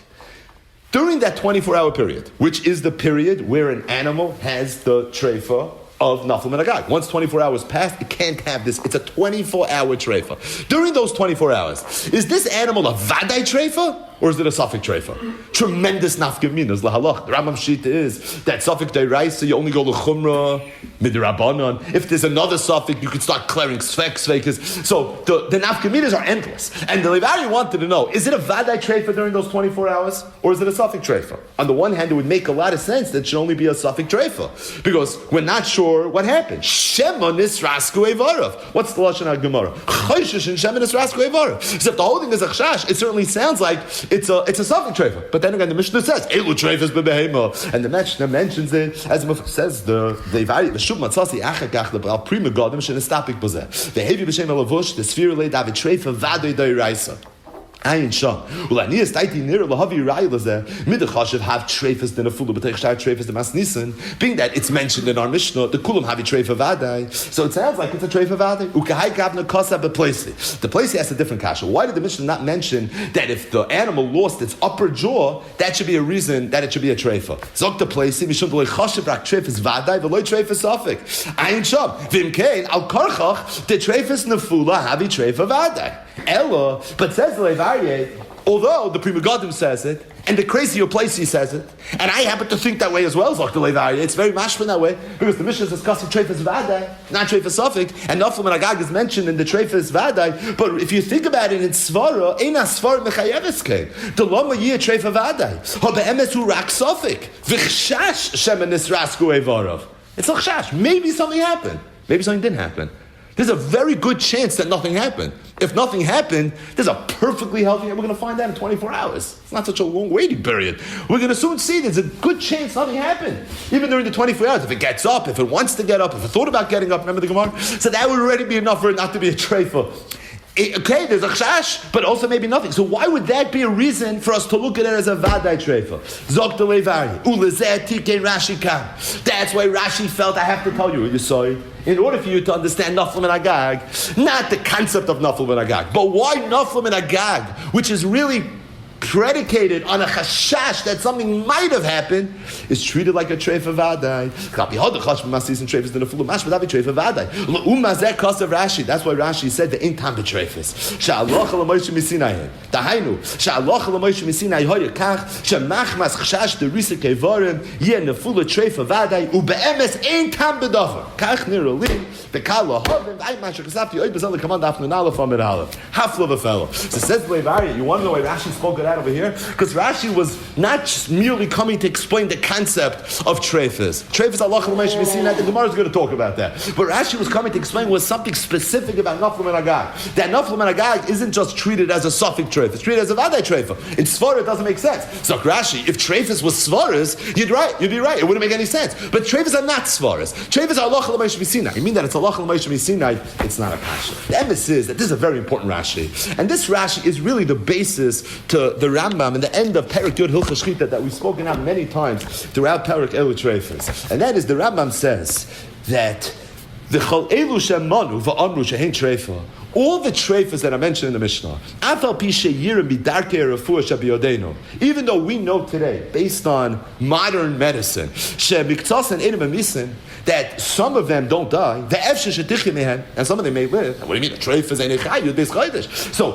During that 24-hour period, which is the period where an animal has the treifa of Naflam and Agag. Once 24 hours pass, it can't have this. It's a 24-hour treifa. During those 24 hours, is this animal a vadai treifa? Or is it a suffix treifa? Tremendous nafkaminas lahalach. The Rambam shita is that suffix deraisa you only go lechumra midrabanan. If there's another suffix, you could start clearing sveikas. So the nafkaminas are endless. And the Levari wanted to know: is it a vadai treifa during those 24 hours, or is it a suffix treifa? On the one hand, it would make a lot of sense that it should only be a suffix treifa because we're not sure what happened. Shema nisrasku evarav. What's the lashon haGemara? Chayshish and shema nisrasku evarav. So if the whole thing is a chash, it certainly sounds like it's a suffix treifa. But then again, the Mishnah says elu treifas bebehema, and the Mishnah mentions it as it says the shub matzasi achakach lebral prima godim shenestapik b'zeh the heavy b'shem elavush the sphere lay david treifa vadei doiraisa. Ayin sham. Ulanias taiti nir lahavi raylazeh midachashiv have treifas den a fulu b'teich shtar treifas the masnissen. Being that it's mentioned in our Mishnah, the kulam havi treifa vadai. So it sounds like it's a treifa vadai. Ukahai gavna kosa beplacey. The placey has a different kasha. Why did the Mishnah not mention that if the animal lost its upper jaw, that should be a reason that it should be a treifa? Zok the placey mishum the chashiv rak treifas vadai v'loy treifas safik. Ayin sham. Vimkein al karchach the treifas nefula havi treifa vadai. Ella, but says the Levarie, although the Prima Godim says it, and the crazier Placey says it, and I happen to think that way as well, Zok the Levarie, it's very mashman that way, because the Mishnah is discussing Treifas Vadai, not Treifas Safik, and Naflam and Agag is mentioned in the Treifas Vadai, but if you think about it in Svara, Eina Svara Mechayeves came, the Lama Yeh Treifa Vadai, Ha Be'emes Hu Rak Safik, V'chshash Shema Nisrasku Evarav. It's a chash. Maybe something happened. Maybe something didn't happen. There's a very good chance that nothing happened. If nothing happened, there's a perfectly healthy, and we're going to find out in 24 hours. It's not such a long waiting period. We're going to soon see there's a good chance nothing happened. Even during the 24 hours, if it gets up, if it wants to get up, if it thought about getting up, remember the Gemara? So that would already be enough for it not to be a treifa. Okay, there's a chash, but also maybe nothing. So why would that be a reason for us to look at it as a vadai treifa? Zok the Levari, ulezeh tikein Rashi kam. That's why Rashi felt I have to tell you, Yisoi, in order for you to understand Naflam and Agag, not the concept of Naflam and Agag, but why Naflam and Agag, which is really predicated on a chashash that something might have happened, is treated like a treifa vadai. That's why Rashi said the intam betreifas. Sha'aloch l'moishe misinayim. Dahainu sha'aloch l'moishe misinayim hoyekach shemachmas chashash derisa kevorim yeh nefula treifa vadai ubeemes intam bedover. Kach niroli bekala hovim v'ayman shekasafti oy bezel l'kamand afnan aleph amid aleph haflo v'fellow. So says Levari, you want to know why Rashi spoke it out over here? Because Rashi was not just merely coming to explain the concept of treifas. Treifas Allah l'meish v'sinai. The Gemara is going to talk about that. But Rashi was coming to explain was something specific about Naflam and Agag. That Naflam and Agag isn't just treated as a suffix treif. It's treated as a vadai treifa. In Svara, it doesn't make sense. So Rashi, if treifas was Svaras, you'd be right. It wouldn't make any sense. But treifas are not Svaras. Treifas are Allah l'meish v'sinai. You mean that it's Allah l'meish v'sinai? It's not a kasha. The emphasis is that this is a very important Rashi. And this Rashi is really the basis to the Rambam and the end of Perek Yud Hilchos Shchita that we've spoken out many times throughout Perek Elu Treifas. And that is the Rambam says that the Chol Elu Shemanu va'amru shehein treifa all the treifas that I mentioned in the Mishnah, even though we know today, based on modern medicine, that some of them don't die, and some of them may live. What do you mean? So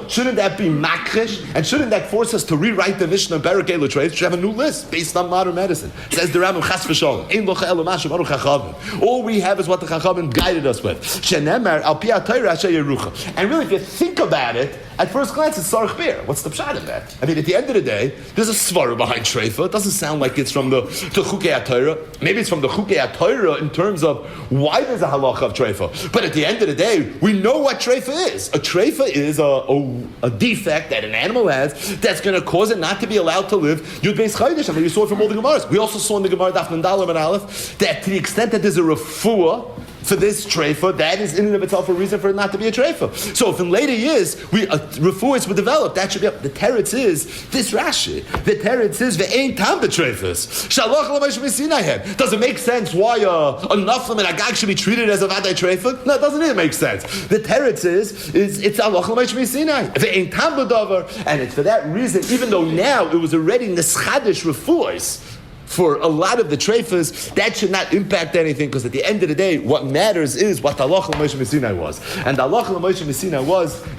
shouldn't that be makrish? And shouldn't that force us to rewrite the Mishnah Berak Elu Treif? Should have a new list based on modern medicine. Says the Rambam Chas v'Shalom. All we have is what the Chachamim guided us with. And really, if you think about it, at first glance, it's Sarach Bir. What's the pshat in that? I mean, at the end of the day, there's a svara behind Treifa. It doesn't sound like it's from the Chukei HaTorah. Maybe it's from the Chukei HaTorah in terms of why there's a halacha of Treifa. But at the end of the day, we know what Treifa is. A Treifa is a defect that an animal has that's going to cause it not to be allowed to live. Yud Beis Chaydish. I mean, we saw it from all the Gemaras. We also saw in the Gemara Daf Mendalim and Aleph that to the extent that there's a refuah for this treifa, that is in and of itself a reason for it not to be a treifa. So if in later years refuahs were developed, that should be up. The teretz is this Rashi. The teretz is ve'ein tam b'treifas. Shalach l'mayshim v'sinayhem. Does it make sense why a naflam and a gag should be treated as a vadai treifa? No, it doesn't even make sense. The teretz is it's alach l'mayshim v'sinay. Ve'ein tam b'davar, and it's for that reason. Even though now it was already neschadish refuahs for a lot of the treifas, that should not impact anything, because at the end of the day, what matters is what the halacha l'Moshe Messinai was. And the halacha l'Moshe Messinai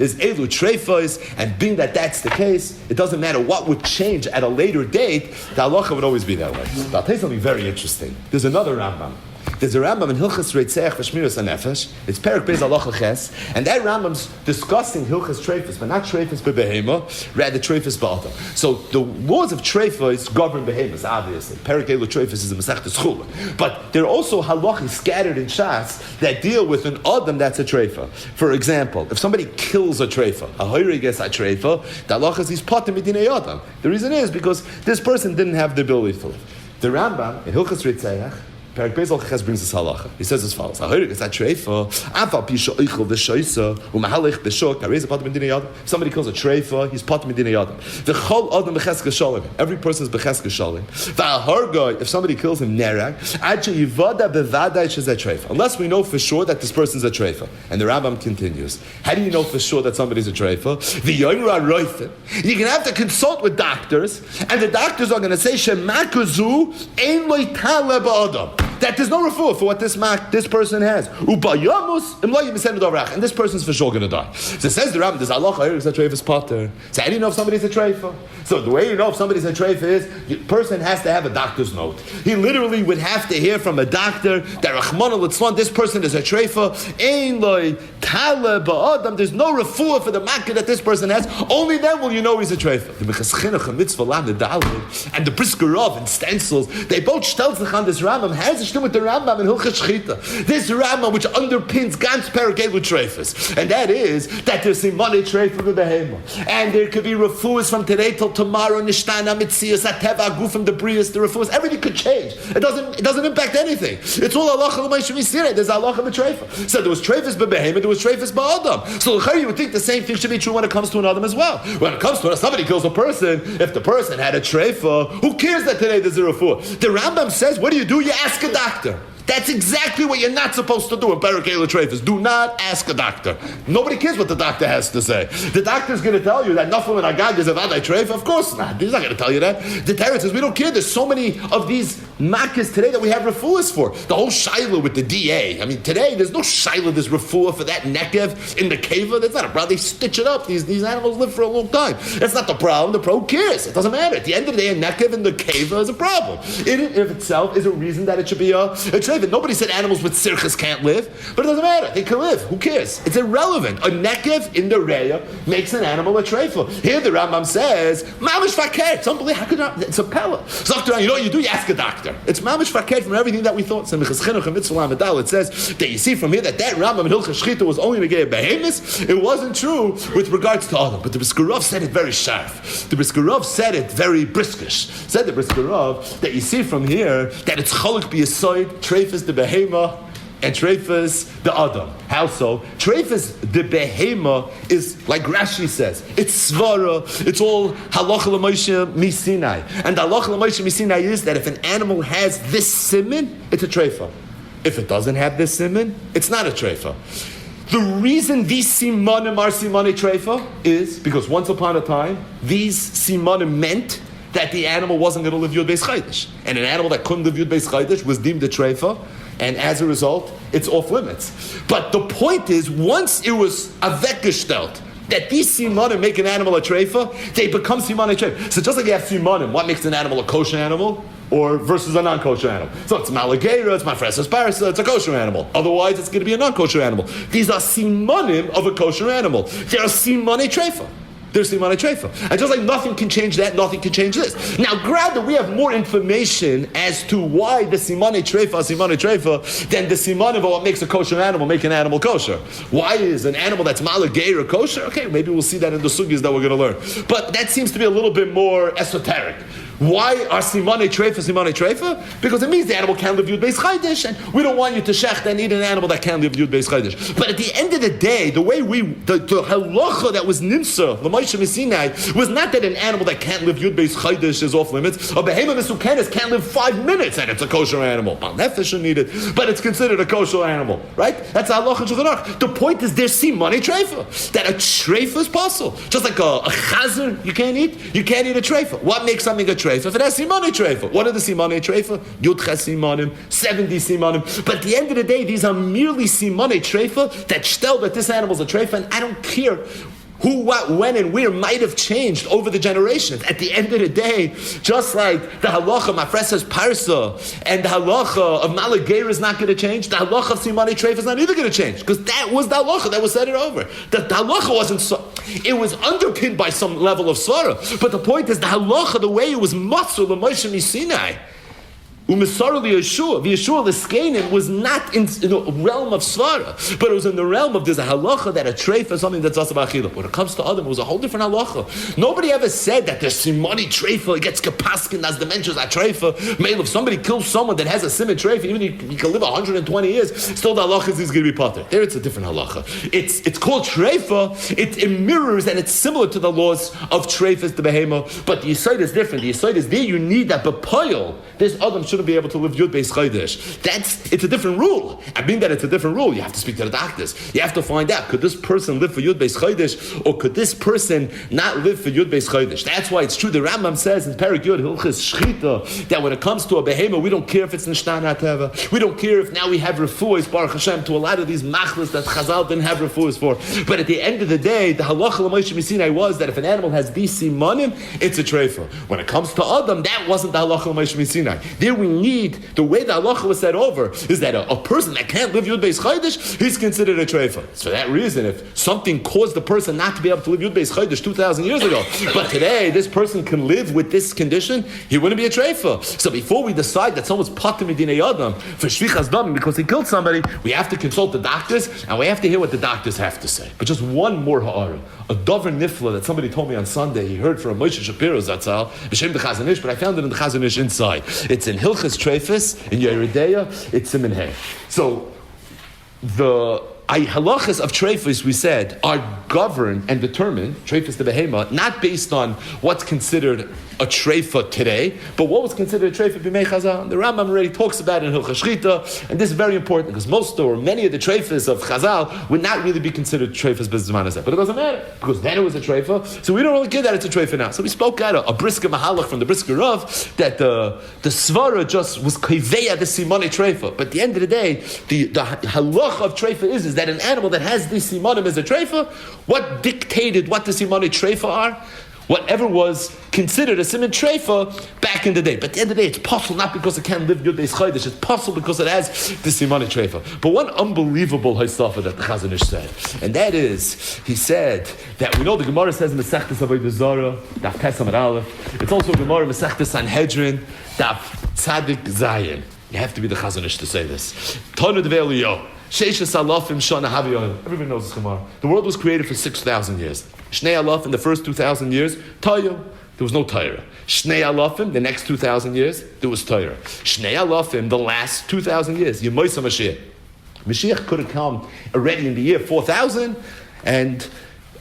is elu treifas, and being that that's the case, it doesn't matter what would change at a later date, the halacha would always be that way. But I'll tell you something very interesting. There's another Rambam. There's a Rambam in Hilchas Reitzeach V'Shmiras HaNefesh. It's Perek Beis Halacha Ches, and that Rambam's discussing Hilchas Treifas, but not Treifas b'Behema, rather Treifas b'Adam. So the laws of Treifas govern Behemas, obviously. Perek Elu Treifas is a Masechtas Chulin. But there are also halachas scattered in Shas that deal with an Adam that's a Treifa. For example, if somebody kills a Treifa, a Hoyri gets a Treifa, the halachas is Patim Midinei Adam. The reason is because this person didn't have the ability to live. The Rambam in Hilchas Reitzeach Perek Beis Halacha Ches brings this halacha. He says as follows: Somebody kills a treifa, he's patur midinei yadam. The chol adam b'cheskes shalom. Every person is b'cheskes shalom. If somebody kills him nerag, unless we know for sure that this person's a treifa. And the Rambam continues: how do you know for sure that somebody's a treifa? You can have to consult with doctors, and the doctors are going to say shemakuzu ein lo yitale ba'adam. That there's no refuah for what this person has. And this person's for sure going to die. So it says the Rambam, there's Allah is a treifas pater. So how do you know if somebody's a treifa? So the way you know if somebody's a treifa is, the person has to have a doctor's note. He literally would have to hear from a doctor that Rahman al-Itzlan, this person is a treifa. There's no refuah for the makkah that this person has. Only then will you know he's a treifa. The and the Briskerov and stencils, they both stelzach on this Rambam has with the Rambam in Hilchas Shchita. This Rambam which underpins Gans Perek Elu Treifas, and that is that there's Simone Treifa B'Behema, and there could be refuahs from today till tomorrow. Nishtana Mitzias Ateva Agu from the Brias, the refuahs, everything could change. It doesn't impact anything. It's all Allah L'Mayshim Yisirei. There's Allah B'Treifa. So there was Treifas B'Behema, there was Treifas B'Adam. So you would think the same thing should be true when it comes to an Adam as well. When it comes to somebody kills a person, if the person had a Treifa, who cares that today there's a refuah? The Rambam says, what do? You ask a doctor. That's exactly what you're not supposed to do in Perek Elu Treifas. Do not ask a doctor. Nobody cares what the doctor has to say. The doctor's going to tell you that Nafal and Agag is a Vadai Treif. Of course not. He's not going to tell you that. The Torah says we don't care. There's so many of these makkahs today that we have refuahs for. The whole shaila with the DA. I mean, today there's no shaila, there's refuah for that nekev in the keva. That's not a problem. They stitch it up. These animals live for a long time. That's not the problem. The pro cares. It doesn't matter. At the end of the day, a nekev in the keva is a problem. It in of itself is a reason that it should be a treif. Nobody said animals with sirchas can't live, but it doesn't matter. They can live. Who cares? It's irrelevant. A nekev in the reya makes an animal a treifa. Here the Rambam says, mamish faket. It's unbelievable. How could not? It's a pella. So you know what you do? You ask a doctor. It's mamish faket from everything that we thought. It says that you see from here that Rambam in Hilchas Shchita was only to get behemoths. It wasn't true with regards to Adam. But the Briskerov said it very sharp. The Briskerov said it very briskish. Said the Briskerov that you see from here that it's choluk b'yasoid, treifas the behema, and treifas the Adam. How so? Treifas the behema is, like Rashi says, it's svara, it's all halacha l'Moshe misinai. And the halacha l'Moshe misinai is that if an animal has this siman, it's a treifa. If it doesn't have this siman, it's not a treifa. The reason these simanim are simanei treifa is because once upon a time, these simanim meant that the animal wasn't going to live Yud Beis Chaydish. And an animal that couldn't live Yud Beis Chaydish was deemed a treifa, and as a result, it's off limits. But the point is, once it was avek gestelt, that these simanim make an animal a treifa, they become simanei treifa. So just like you have simanim, what makes an animal a kosher animal? Or versus a non-kosher animal. So it's malageira, it's mafreses parasa, it's a kosher animal. Otherwise, it's going to be a non-kosher animal. These are simanim of a kosher animal. They are simanei treifa. They're simanei treifa. And just like nothing can change that, nothing can change this. Now, granted, we have more information as to why the simanei treifa than the simanim of what makes a kosher animal make an animal kosher. Why is an animal that's malageira kosher? Okay, maybe we'll see that in the sugyas that we're going to learn. But that seems to be a little bit more esoteric. Why are simanei treifa? Because it means the animal can't live Yud Beis Chaydish, and we don't want you to shecht and eat an animal that can't live Yud Beis Chaydish. But at the end of the day, the way the halacha that was nimsa, the Moshe Sinai, was not that an animal that can't live Yud Beis Chaydish is off limits. A behema mesukenes can't live 5 minutes, and it's a kosher animal. Bal nefesh should need it, but it's considered a kosher animal, right? That's halacha shulchan. The point is, there's simanei treifa, that a treifa is possible. Just like a chazer you can't eat a treifa. What makes something a treifa? If it has simanei treifa. What are the simanei treifa? Yud ches simanim, 70 simanim. But at the end of the day, these are merely simanei treifa that stel that this animal's a treifa, and I don't care who, what, when, and where might have changed over the generations. At the end of the day, just like the halacha mafreses parsa and the halacha of malageira is not going to change, the halacha of simanei treifa is not either going to change, because that was the halacha that was set it over. The halacha wasn't so, it was underpinned by some level of svara, but the point is the halacha, the way it was matzur l'Moshe Sinai, Umisar Yeshua, Yeshua l'skenim was not in the realm of svara, but it was in the realm of there's a halacha that a treifa is something that's also b'achila. When it comes to Adam, it was a whole different halacha. Nobody ever said that the simanei treifa, it gets kapaskin as the mentions a treifa. Male, if somebody kills someone that has a siman treifa, even if he can live 120 years, still the halacha is going to be potter. There, it's a different halacha. It's called treifa. It mirrors and it's similar to the laws of treifas the behema, but the yisoid is different. The yisoid is there. You need that bepoil. This Adam shouldn't be able to live Yud Beis Chaydish. It's a different rule. I mean that it's a different rule. You have to speak to the doctors. You have to find out, could this person live for Yud Beis Chaydish, or could this person not live for Yud Beis Chaydish? That's why it's true. The Rambam says in Perek Yud Hilchos Shchita that when it comes to a behema, we don't care if it's Nishtan HaTeva. We don't care if now we have refuahs, Baruch Hashem, to a lot of these machlas that Chazal didn't have refuahs for. But at the end of the day, the halacha l'Moshe Sinai was that if an animal has these simanim, it's a treifa. When it comes to Adam, that wasn't the halacha l'Moshe Sinai. There we need, the way the halacha was set over, is that a person that can't live Yud Beis Chaydish, he's considered a treifa. So for that reason, if something caused the person not to be able to live Yud Beis Chaydish 2,000 years ago, but today this person can live with this condition, he wouldn't be a treifa. So before we decide that someone's patur midinei adam for shvichas damim because he killed somebody, we have to consult the doctors and we have to hear what the doctors have to say. But just one more ha'ara, a dover nifla that somebody told me on Sunday. He heard from Moshe Shapiro Zatzal b'shem the Chazon Ish, but I found it in the Chazon Ish inside. It's in Hilchas Treifas in Yeridea. It's Siman Hey. So the halachas of treifas, we said, are governed and determined, treifas the behema, not based on what's considered a treifa today, but what was considered a treifa b'mei Chazal. And the Rambam already talks about it in Hilchos Shchita, and this is very important because most or many of the treifas of Chazal would not really be considered treifas b'zman hazeh. But it doesn't matter because then it was a treifa, so we don't really care that it's a treifa now. So we spoke out a brisker mahalach from the brisker Rav that the svara just was kaiveya the simanei treifa. But at the end of the day, the halach of treifa is that an animal that has these simanim as a treifa, what dictated what the simanei treifa are? Whatever was considered a siman treifa back in the day. But at the end of the day, it's possible not because it can't live Yud Beis Chaydish. It's possible because it has the simanei treifa. But one unbelievable haysafa that the Chazon Ish said, and that is, he said that we know the Gemara says in Masechtas Avodah Zarah, Daf Tes Amud Aleph. It's also Gemara Masechtas Sanhedrin, Daf Tzadik Zayin. You have to be the Chazon Ish to say this. Tanu Devei Eliyahu. Everybody knows this Gemara. The world was created for 6,000 years. Shnei alafim, in the first 2,000 years, Tayo, there was no Torah. Shnei alafim, the next 2,000 years, there was Torah. Shnei alafim, the last 2,000 years, Yemoisa Mashiach. Mashiach could have come already in the year 4,000, and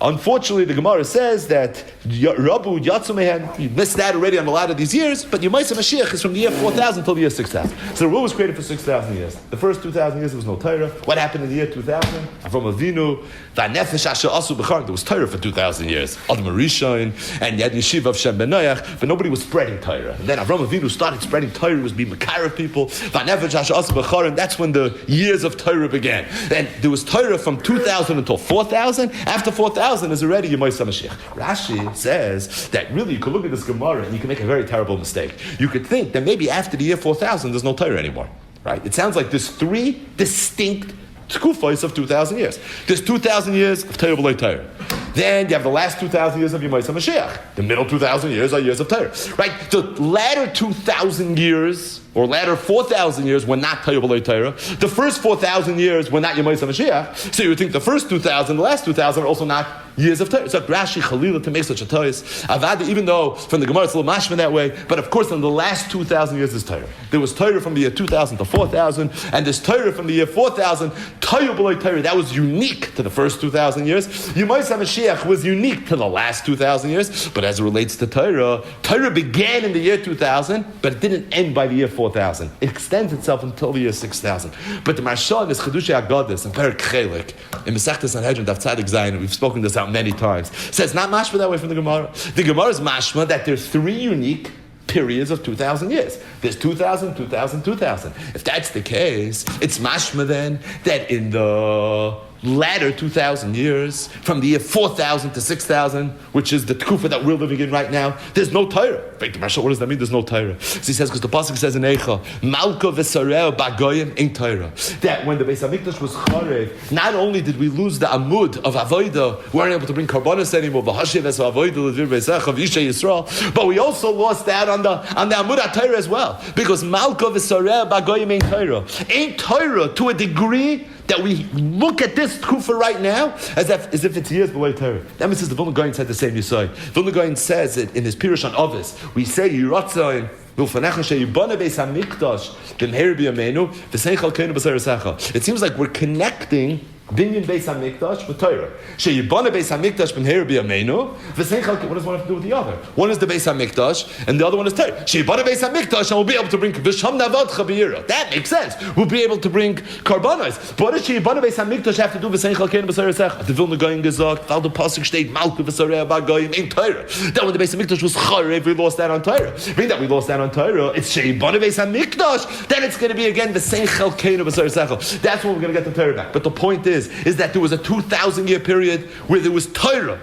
unfortunately, the Gemara says that Rabu Yatsu Mehen, you missed that already on a lot of these years, but your Maisa Mashiach is from the year 4000 until the year 6000. So the world was created for 6,000 years. The first 2,000 years there was no Torah. What happened in the year 2000? From Avinu, Vanefesh Asher Asu B'char, there was Torah for 2,000 years. Adam Rishon, and you had Yeshiva of Shem Ben Noach, but nobody was spreading Torah. And then Avram Avinu started spreading Torah, he was being Makar of people, Vanefesh Asher Asu B'char, and that's when the years of Torah began. And there was Torah from 2000 until 4000. After 4000 is already your Maisa Mashiach. Rashi says that really you could look at this Gemara and you can make a very terrible mistake. You could think that maybe after the year 4000 there's no Torah anymore. Right? It sounds like there's three distinct tkufos of 2,000 years. There's 2,000 years of Torah b'lei Torah. Then you have the last 2,000 years of Yemais HaMashiach. The middle 2,000 years are years of Torah. Right? The latter 2,000 years, or latter 4,000 years, were not Torah b'lei Torah. The first 4,000 years were not Yemais HaMashiach. So you would think the first 2,000, the last 2,000 are also not years of Torah. So Rashi Chalila to make such a toys. Avada, even though from the Gemara it's a little mashman that way, but of course in the last 2,000 years is Torah. There was Torah from the year 2000 to 4000, and there's Torah from the year 4000. Torah b'lei Torah, that was unique to the first 2,000 years. Yemais HaMashiach was unique to the last 2,000 years, but as it relates to Torah, Torah began in the year 2000, but it didn't end by the year 4000. It extends itself until the year 6000. But the Marsha in this Chedushei Haggadis in Perek Chelik, in Masechtas Sanhedrin, Daf Tzadik Zayin, we've spoken this out many times, says not mashma that way from the Gemara. The Gemara is mashma that there's three unique periods of 2,000 years. There's 2,000, 2,000, 2,000. If that's the case, it's mashma then that in the latter 2,000 years, from the year 4,000 to 6,000, which is the tkufa that we're living in right now, there's no Torah. What does that mean? There's no Torah. So he says, because the pasuk says in Eicha, Malka v'sareo b'goyim ain't Torah. That when the Beis Hamikdash was charev, not only did we lose the amud of avodah, we weren't able to bring karbanos anymore, v'hashiv es avodah l'dvir beisach of Yishay Yisrael, but we also lost out on the amud HaTorah as well, because Malka v'sareo b'goyim ain't Torah. Ain't Torah to a degree that we look at this tkufa right now as if it's years below Torah. That means the Vilna Gaon said the same Yisai. Vilna Gaon says it in his Pirush on Ovis. We say Yiratzayin Vilfanecha Sheyibana Beis Hamikdash B'mher B'yameinu V'sein Chalkeinu B'Sar Yisacha. It seems like we're connecting Binyan Beis Hamikdash with Torah. Sheyibana Beis Hamikdash B'mher B'yameinu V'sein Chalkeinu. What does one have to do with the other? One is the Beis Hamikdash and the other one is Torah. Sheyibana Beis Hamikdash, and we'll be able to bring V'sham Navadcha B'yira. That makes sense. We'll be able to bring karbanos. But what does Sheyibana Beis Hamikdash have to do with V'sein Chalkeinu B'Sar Yisacha? The Vilna Gaon gesagt, weil the pasuk steht Malka v'Sarei b'Goyim in Torah. That when the Beis Hamikdash was charev, we lost that on Torah. Being that we lost that on Torah, it's Sheyibana Beis Hamikdash. Then it's going to be again V'sein Chalkeinu B'Sar Yisacha. That's when we're going to get the Torah back. But the point is that there was a 2,000 year period where there was Torah.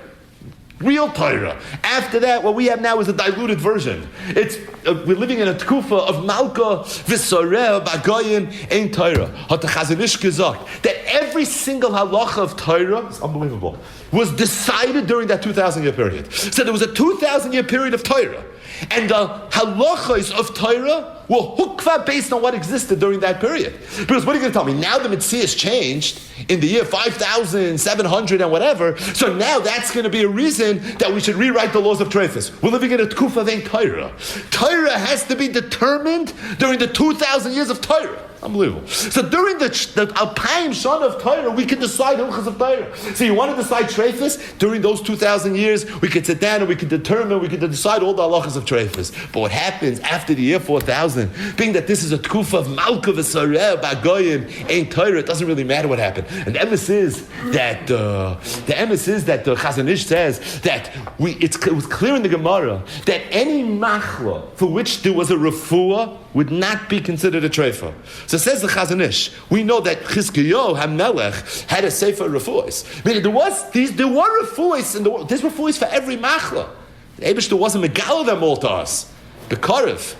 Real Torah. After that, what we have now is a diluted version. It's we're living in a tkufa of Malka v'Soreh b'Goyim ein Torah. Hat the Chazon Ish gesagt that every single halacha of Torah is unbelievable. Was decided during that 2,000 year period. So there was a 2,000 year period of Torah, and the halachas of Torah were hukva based on what existed during that period. Because what are you going to tell me? Now the Mitzvah has changed in the year 5,700 and whatever, so now that's going to be a reason that we should rewrite the laws of Treifus. We're living in a tkufa of ein Torah. Torah has to be determined during the 2,000 years of Torah. Unbelievable. So during the Alpayim Shana of Torah, we can decide Hilchas of Torah. So you want to decide Treifus? During those 2,000 years, we could sit down and we could determine, we could decide all the halachas of Treifus. But what happens after the year 4,000, being that this is a tkufa of Malka v'Soreh b'Goyim ein Torah, it doesn't really matter what happened. And the emes is that the Chazon Ish says that it was clear in the Gemara that any machla for which there was a refuah would not be considered a treifa. So says the Chazon Ish, we know that Chizkiyahu HaMelech had a sefer refuahs. Meaning there were refuahs in the world. There's refuahs for every machla. The Eibishter wasn't megala them all to us. The Karev,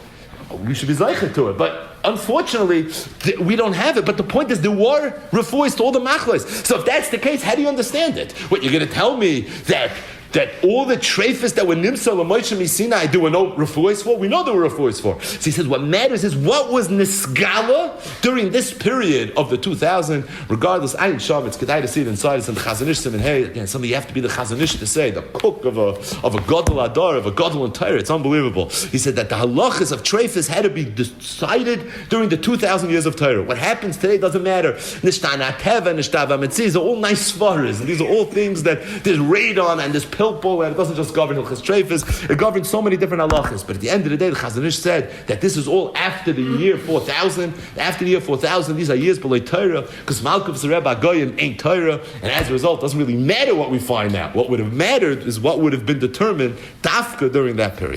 we should be zeicher to it, but unfortunately, we don't have it. But the point is, there were refuahs to all the machlas. So if that's the case, how do you understand it? What, you're going to tell me that all the treifas that were nimsa l'moishem Sinai there were no refuahs for? We know there were refuahs for. So he says, what matters is what was nisgala during this period of the 2000. Regardless, Ayin Sham, it's kedai to see it inside. It's in the Chazon Ish Siman Hey. Again, something you have to be the Chazon Ish to say, the cook of a gadol adar, of a gadol and Torah. It's unbelievable. He said that the halachas of treifas had to be decided during the 2,000 years of Torah. What happens today doesn't matter. Nishtana teva, nishtava mitzvah, these are all nice svaras. These are all things that there's raid on and there's Hilpul, and it doesn't just govern Hilchas Treifus, it governs so many different halachas. But at the end of the day, the Chazon Ish said that this is all after the year 4000. After the year 4000, these are years below Torah, because Malkuv Rebbe Goyim ain't Torah, and as a result, it doesn't really matter what we find out. What would have mattered is what would have been determined dafka during that period.